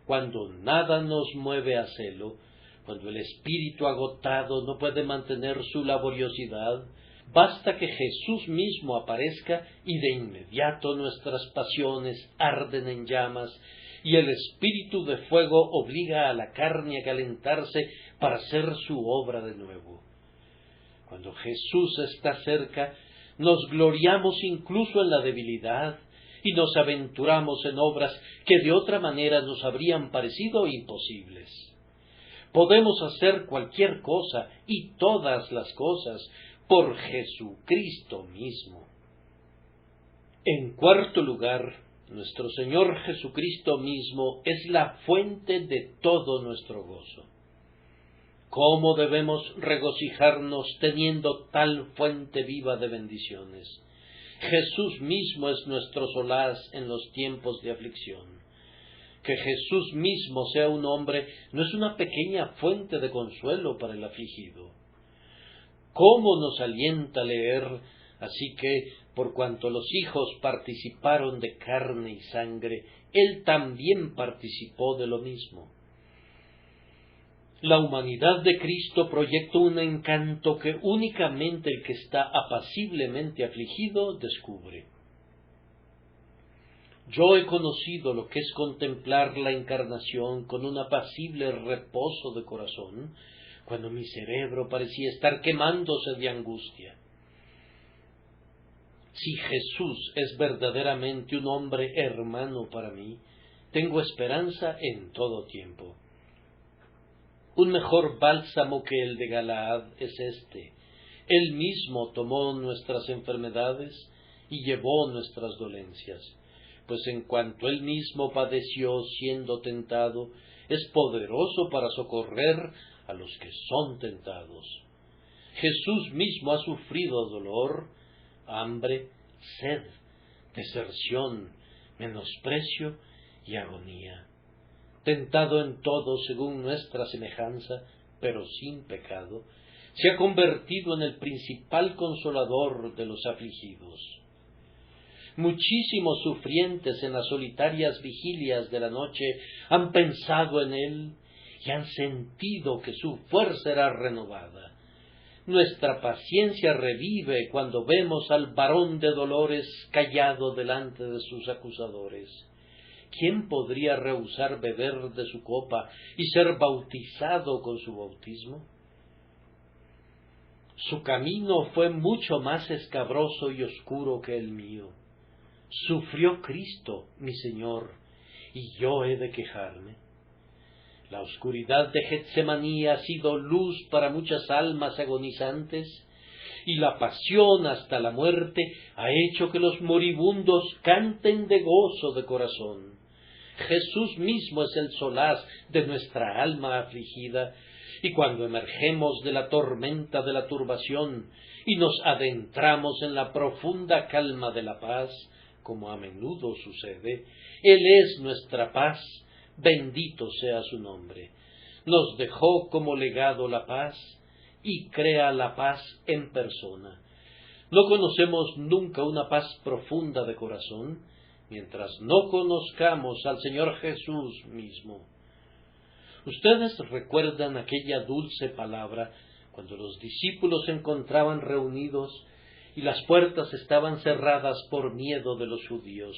Cuando nada nos mueve a celo, cuando el espíritu agotado no puede mantener su laboriosidad, basta que Jesús mismo aparezca y de inmediato nuestras pasiones arden en llamas y el espíritu de fuego obliga a la carne a calentarse para hacer su obra de nuevo. Cuando Jesús está cerca, nos gloriamos incluso en la debilidad y nos aventuramos en obras que de otra manera nos habrían parecido imposibles. Podemos hacer cualquier cosa y todas las cosas por Jesucristo mismo. En cuarto lugar, nuestro Señor Jesucristo mismo es la fuente de todo nuestro gozo. ¿Cómo debemos regocijarnos teniendo tal fuente viva de bendiciones? Jesús mismo es nuestro solaz en los tiempos de aflicción. Que Jesús mismo sea un hombre no es una pequeña fuente de consuelo para el afligido. cómo nos alienta leer, así que, por cuanto los hijos participaron de carne y sangre, él también participó de lo mismo. La humanidad de Cristo proyecta un encanto que únicamente el que está apaciblemente afligido descubre. Yo he conocido lo que es contemplar la encarnación con un apacible reposo de corazón, cuando mi cerebro parecía estar quemándose de angustia. Si Jesús es verdaderamente un hombre hermano para mí, tengo esperanza en todo tiempo. Un mejor bálsamo que el de Galaad es este. Él mismo tomó nuestras enfermedades y llevó nuestras dolencias, pues en cuanto él mismo padeció siendo tentado, es poderoso para socorrer a los que son tentados. Jesús mismo ha sufrido dolor, hambre, sed, deserción, menosprecio y agonía. Tentado en todo según nuestra semejanza, pero sin pecado, se ha convertido en el principal consolador de los afligidos. Muchísimos sufrientes en las solitarias vigilias de la noche han pensado en él y han sentido que su fuerza era renovada. Nuestra paciencia revive cuando vemos al varón de dolores callado delante de sus acusadores. ¿Quién podría rehusar beber de su copa y ser bautizado con su bautismo? Su camino fue mucho más escabroso y oscuro que el mío. Sufrió Cristo, mi Señor, y yo he de quejarme. La oscuridad de Getsemaní ha sido luz para muchas almas agonizantes, y la pasión hasta la muerte ha hecho que los moribundos canten de gozo de corazón. Jesús mismo es el solaz de nuestra alma afligida, y cuando emergemos de la tormenta de la turbación y nos adentramos en la profunda calma de la paz, como a menudo sucede, Él es nuestra paz, bendito sea su nombre. Nos dejó como legado la paz y crea la paz en persona. No conocemos nunca una paz profunda de corazón mientras no conozcamos al Señor Jesús mismo. Ustedes recuerdan aquella dulce palabra cuando los discípulos se encontraban reunidos y las puertas estaban cerradas por miedo de los judíos.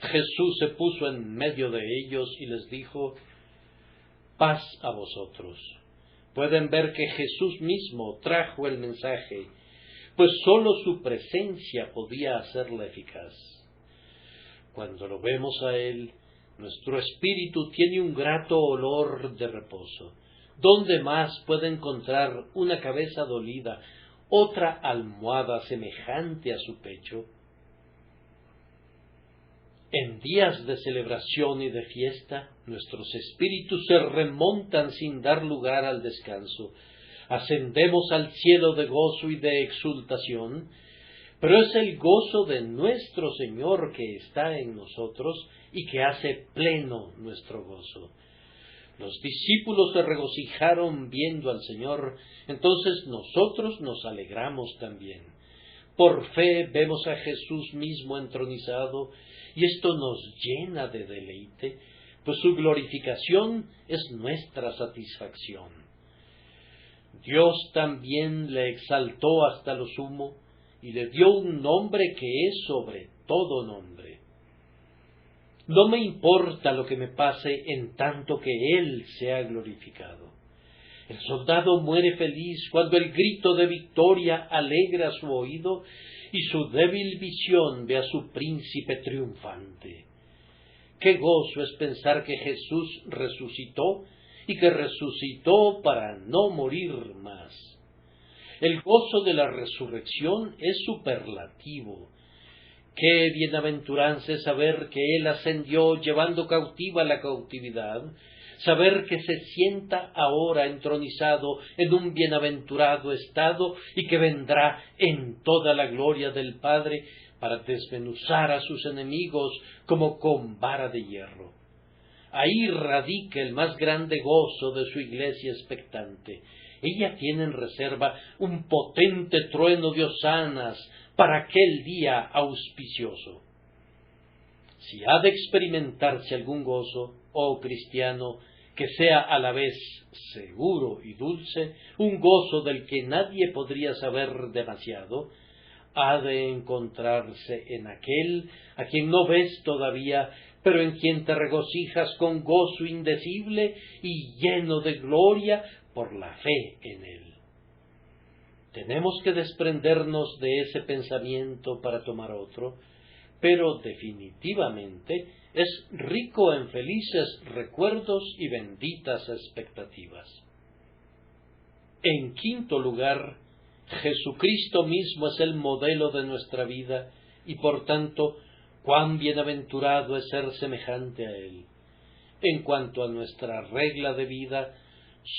Jesús se puso en medio de ellos y les dijo: paz a vosotros. Pueden ver que Jesús mismo trajo el mensaje, pues sólo su presencia podía hacerla eficaz. Cuando lo vemos a Él, nuestro espíritu tiene un grato olor de reposo. ¿Dónde más puede encontrar una cabeza dolida otra almohada semejante a su pecho? En días de celebración y de fiesta, nuestros espíritus se remontan sin dar lugar al descanso. Ascendemos al cielo de gozo y de exultación, pero es el gozo de nuestro Señor que está en nosotros y que hace pleno nuestro gozo. Los discípulos se regocijaron viendo al Señor, entonces nosotros nos alegramos también. Por fe vemos a Jesús mismo entronizado, y esto nos llena de deleite, pues su glorificación es nuestra satisfacción. Dios también le exaltó hasta lo sumo, y le dio un nombre que es sobre todo nombre. No me importa lo que me pase en tanto que Él sea glorificado. El soldado muere feliz cuando el grito de victoria alegra su oído y su débil visión ve a su príncipe triunfante. Qué gozo es pensar que Jesús resucitó y que resucitó para no morir más. El gozo de la resurrección es superlativo. Qué bienaventuranza es saber que Él ascendió llevando cautiva la cautividad, saber que se sienta ahora entronizado en un bienaventurado estado y que vendrá en toda la gloria del Padre para desmenuzar a sus enemigos como con vara de hierro. Ahí radica el más grande gozo de su iglesia expectante, Ella tiene en reserva un potente trueno de hosanas para aquel día auspicioso. Si ha de experimentarse algún gozo, oh cristiano, que sea a la vez seguro y dulce, un gozo del que nadie podría saber demasiado, ha de encontrarse en aquel a quien no ves todavía, pero en quien te regocijas con gozo indecible y lleno de gloria por la fe en él. Tenemos que desprendernos de ese pensamiento para tomar otro, pero definitivamente es rico en felices recuerdos y benditas expectativas. En quinto lugar, Jesucristo mismo es el modelo de nuestra vida y por tanto, cuán bienaventurado es ser semejante a Él. En cuanto a nuestra regla de vida,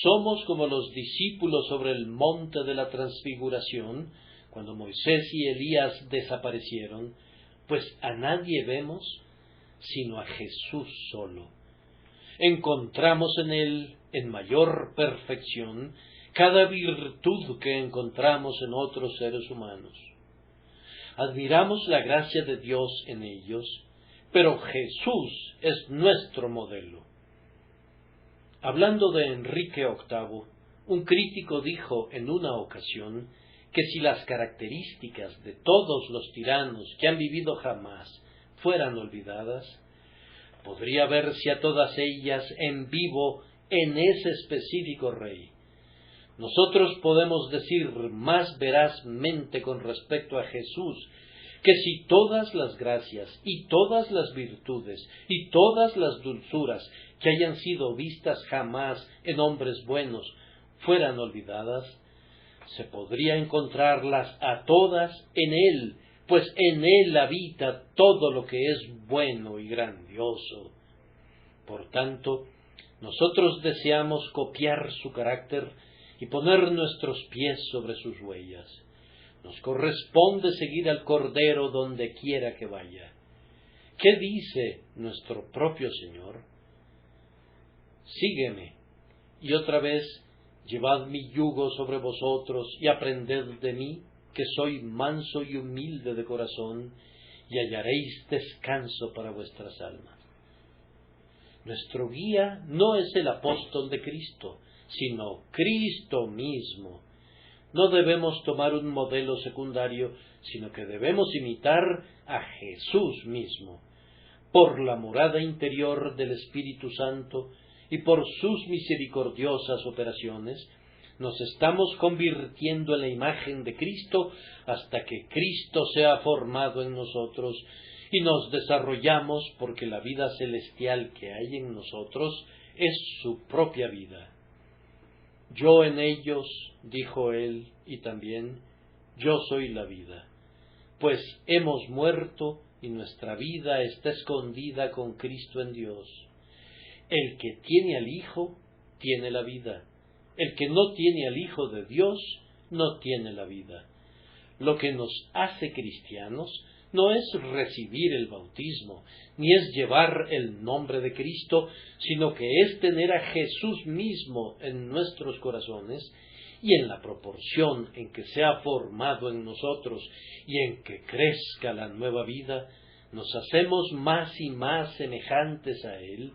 somos como los discípulos sobre el monte de la transfiguración, cuando Moisés y Elías desaparecieron, pues a nadie vemos sino a Jesús solo. Encontramos en Él, en mayor perfección, cada virtud que encontramos en otros seres humanos. Admiramos la gracia de Dios en ellos, pero Jesús es nuestro modelo. Hablando de Enrique VIII, un crítico dijo en una ocasión que si las características de todos los tiranos que han vivido jamás fueran olvidadas, podría verse a todas ellas en vivo en ese específico rey. Nosotros podemos decir más verazmente con respecto a Jesús que si todas las gracias y todas las virtudes y todas las dulzuras que hayan sido vistas jamás en hombres buenos fueran olvidadas, se podría encontrarlas a todas en Él, pues en Él habita todo lo que es bueno y grandioso. Por tanto, nosotros deseamos copiar su carácter y poner nuestros pies sobre sus huellas. Nos corresponde seguir al Cordero donde quiera que vaya. ¿Qué dice nuestro propio Señor? Sígueme, y otra vez, llevad mi yugo sobre vosotros y aprended de mí, que soy manso y humilde de corazón, y hallaréis descanso para vuestras almas. Nuestro guía no es el apóstol de Cristo, sino Cristo mismo. No debemos tomar un modelo secundario, sino que debemos imitar a Jesús mismo. Por la morada interior del Espíritu Santo y por sus misericordiosas operaciones, nos estamos convirtiendo en la imagen de Cristo hasta que Cristo sea formado en nosotros y nos desarrollamos porque la vida celestial que hay en nosotros es su propia vida. Yo en ellos, dijo él, y también, yo soy la vida, pues hemos muerto y nuestra vida está escondida con Cristo en Dios. El que tiene al Hijo, tiene la vida. El que no tiene al Hijo de Dios, no tiene la vida. Lo que nos hace cristianos no es recibir el bautismo, ni es llevar el nombre de Cristo, sino que es tener a Jesús mismo en nuestros corazones, y en la proporción en que sea formado en nosotros y en que crezca la nueva vida, nos hacemos más y más semejantes a Él.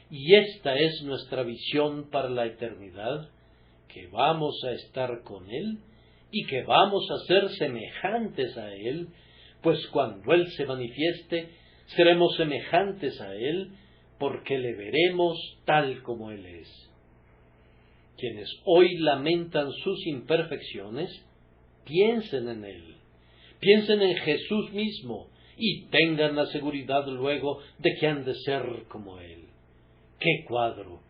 Y esta es nuestra visión para la eternidad, que vamos a estar con Él y que vamos a ser semejantes a Él, pues cuando Él se manifieste, seremos semejantes a Él, porque le veremos tal como Él es. Quienes hoy lamentan sus imperfecciones, piensen en Él, piensen en Jesús mismo, y tengan la seguridad luego de que han de ser como Él. ¡Qué cuadro!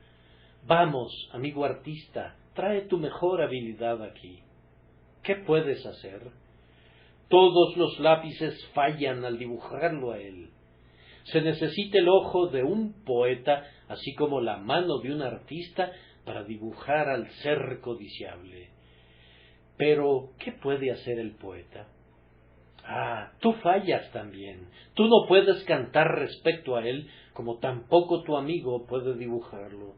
Vamos, amigo artista, trae tu mejor habilidad aquí. ¿Qué puedes hacer? Todos los lápices fallan al dibujarlo a él. Se necesita el ojo de un poeta, así como la mano de un artista, para dibujar al ser codiciable. Pero, ¿qué puede hacer el poeta? Tú fallas también. Tú no puedes cantar respecto a él, como tampoco tu amigo puede dibujarlo.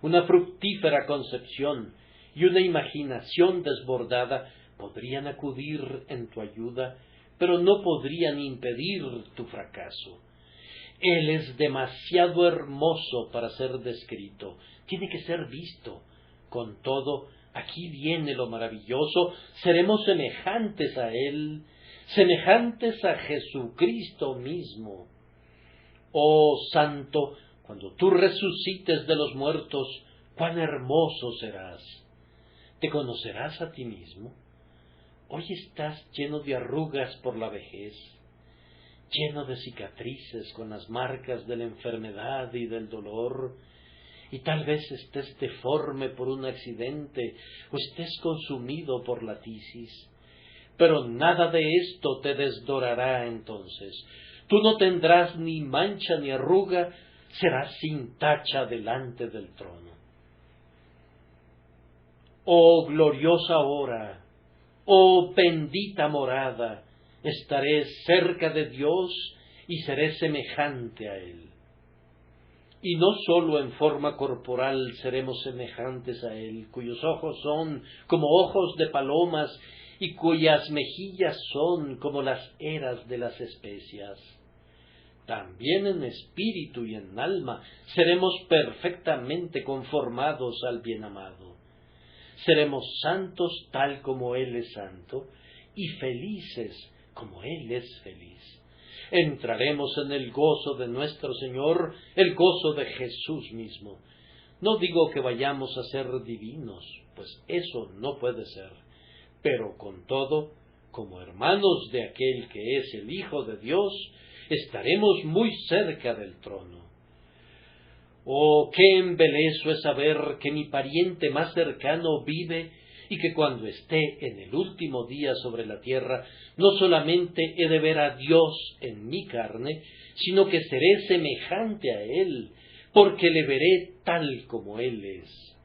Una fructífera concepción y una imaginación desbordada podrían acudir en tu ayuda, pero no podrían impedir tu fracaso. Él es demasiado hermoso para ser descrito, tiene que ser visto. Con todo, aquí viene lo maravilloso, seremos semejantes a Él, semejantes a Jesucristo mismo. Oh Santo, cuando tú resucites de los muertos, cuán hermoso serás. ¿Te conocerás a ti mismo? Hoy estás lleno de arrugas por la vejez, lleno de cicatrices con las marcas de la enfermedad y del dolor, y tal vez estés deforme por un accidente o estés consumido por la tisis. Pero nada de esto te desdorará entonces. Tú no tendrás ni mancha ni arruga, serás sin tacha delante del trono. Oh gloriosa hora, oh bendita morada, estaré cerca de Dios y seré semejante a Él. Y no sólo en forma corporal seremos semejantes a Él, cuyos ojos son como ojos de palomas y cuyas mejillas son como las eras de las especias. También en espíritu y en alma seremos perfectamente conformados al Bienamado. Seremos santos tal como Él es santo y felices como Él es feliz. Entraremos en el gozo de nuestro Señor, el gozo de Jesús mismo. No digo que vayamos a ser divinos, pues eso no puede ser, pero con todo, como hermanos de aquel que es el Hijo de Dios, estaremos muy cerca del trono. Oh, qué embeleso es saber que mi pariente más cercano vive y que cuando esté en el último día sobre la tierra, no solamente he de ver a Dios en mi carne, sino que seré semejante a Él, porque le veré tal como Él es.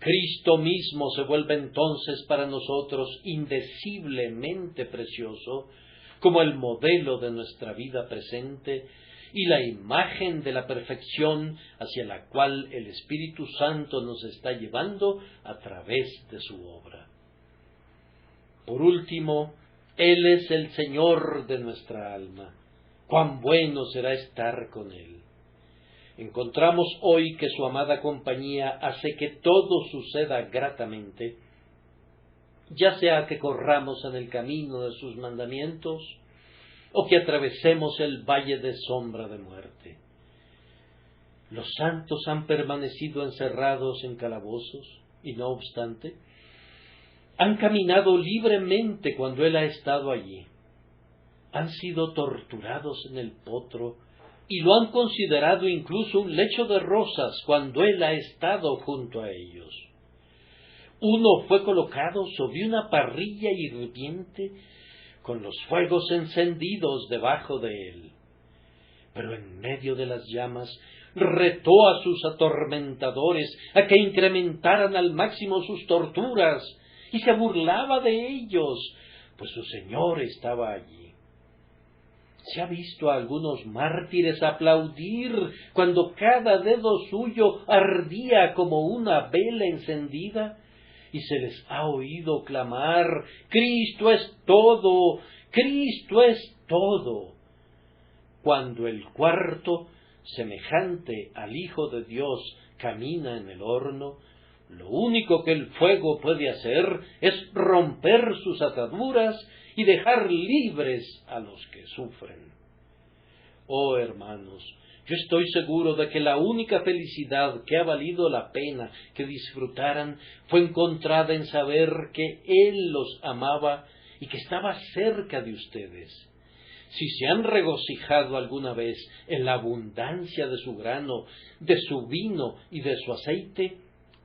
Cristo mismo se vuelve entonces para nosotros indeciblemente precioso, como el modelo de nuestra vida presente y la imagen de la perfección hacia la cual el Espíritu Santo nos está llevando a través de su obra. Por último, Él es el Señor de nuestra alma. ¡Cuán bueno será estar con Él! Encontramos hoy que su amada compañía hace que todo suceda gratamente, ya sea que corramos en el camino de sus mandamientos o que atravesemos el valle de sombra de muerte. Los santos han permanecido encerrados en calabozos y no obstante, han caminado libremente cuando Él ha estado allí. Han sido torturados en el potro y lo han considerado incluso un lecho de rosas cuando Él ha estado junto a ellos. Uno fue colocado sobre una parrilla hirviente con los fuegos encendidos debajo de él. Pero en medio de las llamas retó a sus atormentadores a que incrementaran al máximo sus torturas y se burlaba de ellos, pues su Señor estaba allí. Se ha visto a algunos mártires aplaudir cuando cada dedo suyo ardía como una vela encendida, y se les ha oído clamar: «Cristo es todo, Cristo es todo», cuando el cuarto, semejante al Hijo de Dios, camina en el horno. Lo único que el fuego puede hacer es romper sus ataduras y dejar libres a los que sufren. Oh hermanos, yo estoy seguro de que la única felicidad que ha valido la pena que disfrutaran fue encontrada en saber que Él los amaba y que estaba cerca de ustedes. Si se han regocijado alguna vez en la abundancia de su grano, de su vino y de su aceite,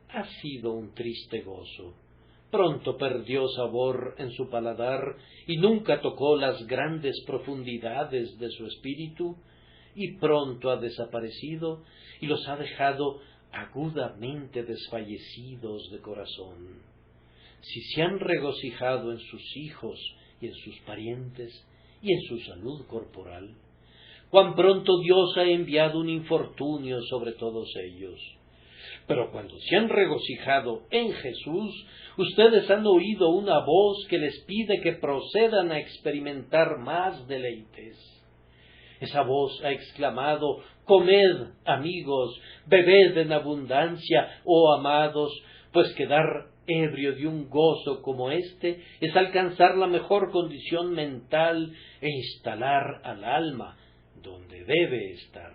ha sido un triste gozo. Pronto perdió sabor en su paladar y nunca tocó las grandes profundidades de su espíritu, y pronto ha desaparecido y los ha dejado agudamente desfallecidos de corazón. Si se han regocijado en sus hijos y en sus parientes y en su salud corporal, cuán pronto Dios ha enviado un infortunio sobre todos ellos. Pero cuando se han regocijado en Jesús, ustedes han oído una voz que les pide que procedan a experimentar más deleites. Esa voz ha exclamado: comed, amigos, bebed en abundancia, oh amados, pues quedar ebrio de un gozo como este es alcanzar la mejor condición mental e instalar al alma donde debe estar.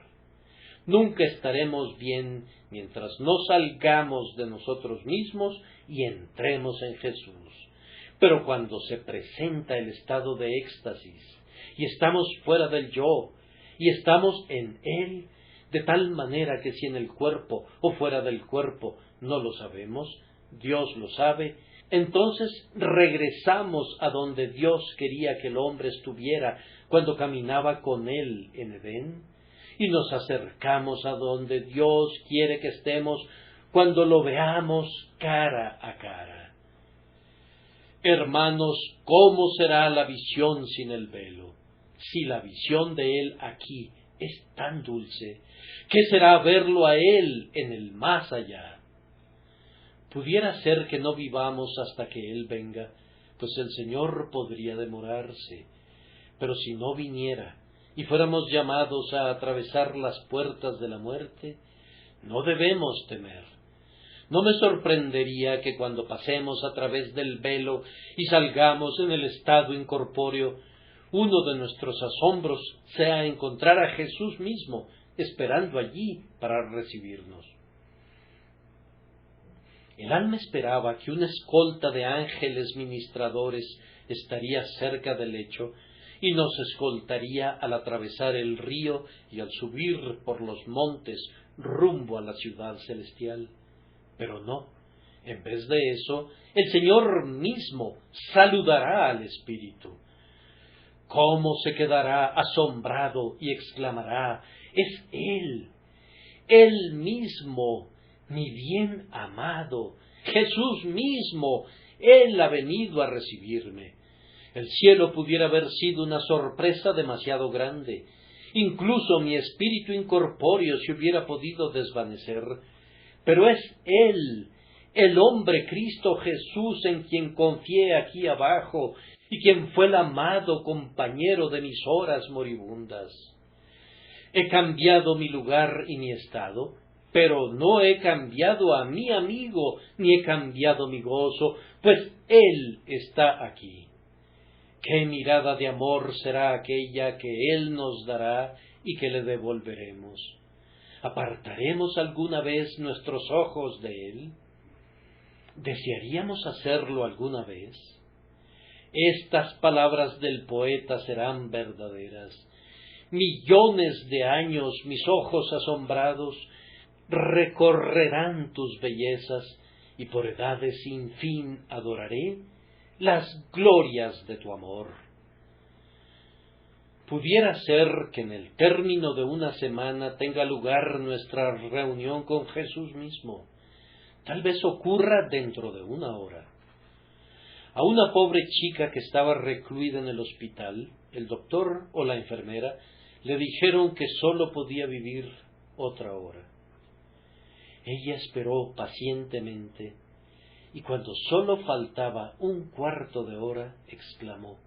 Nunca estaremos bien mientras no salgamos de nosotros mismos y entremos en Jesús. Pero cuando se presenta el estado de éxtasis y estamos fuera del yo y estamos en Él, de tal manera que si en el cuerpo o fuera del cuerpo no lo sabemos, Dios lo sabe, entonces regresamos a donde Dios quería que el hombre estuviera cuando caminaba con Él en Edén, y nos acercamos a donde Dios quiere que estemos cuando lo veamos cara a cara. Hermanos, ¿cómo será la visión sin el velo? Si la visión de Él aquí es tan dulce, ¿qué será verlo a Él en el más allá? Pudiera ser que no vivamos hasta que Él venga, pues el Señor podría demorarse. Pero si no viniera y fuéramos llamados a atravesar las puertas de la muerte, no debemos temer. No me sorprendería que cuando pasemos a través del velo y salgamos en el estado incorpóreo, uno de nuestros asombros sea encontrar a Jesús mismo esperando allí para recibirnos. El alma esperaba que una escolta de ángeles ministradores estaría cerca del lecho y nos escoltaría al atravesar el río y al subir por los montes rumbo a la ciudad celestial. Pero no, en vez de eso, el Señor mismo saludará al Espíritu. ¿Cómo se quedará asombrado y exclamará: es Él mismo, mi bien amado, Jesús mismo, Él ha venido a recibirme! El cielo pudiera haber sido una sorpresa demasiado grande. Incluso mi espíritu incorpóreo se hubiera podido desvanecer. Pero es Él, el hombre Cristo Jesús, en quien confié aquí abajo y quien fue el amado compañero de mis horas moribundas. He cambiado mi lugar y mi estado, pero no he cambiado a mi amigo, ni he cambiado mi gozo, pues Él está aquí. ¿Qué mirada de amor será aquella que Él nos dará y que le devolveremos? ¿Apartaremos alguna vez nuestros ojos de Él? ¿Desearíamos hacerlo alguna vez? Estas palabras del poeta serán verdaderas. Millones de años mis ojos asombrados recorrerán tus bellezas y por edades sin fin adoraré las glorias de tu amor. Pudiera ser que en el término de una semana tenga lugar nuestra reunión con Jesús mismo. Tal vez ocurra dentro de una hora. A una pobre chica que estaba recluida en el hospital, el doctor o la enfermera le dijeron que sólo podía vivir otra hora. Ella esperó pacientemente y cuando sólo faltaba un cuarto de hora, exclamó: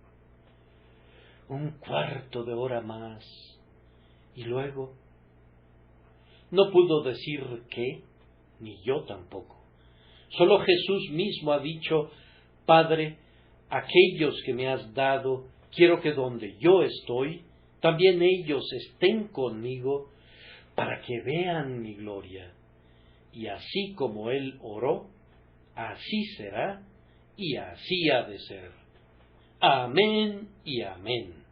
un cuarto de hora más. Y luego no pudo decir qué, ni yo tampoco. Solo Jesús mismo ha dicho: Padre, aquellos que me has dado, quiero que donde yo estoy, también ellos estén conmigo, para que vean mi gloria. Y así como Él oró, así será y así ha de ser. Amén y amén.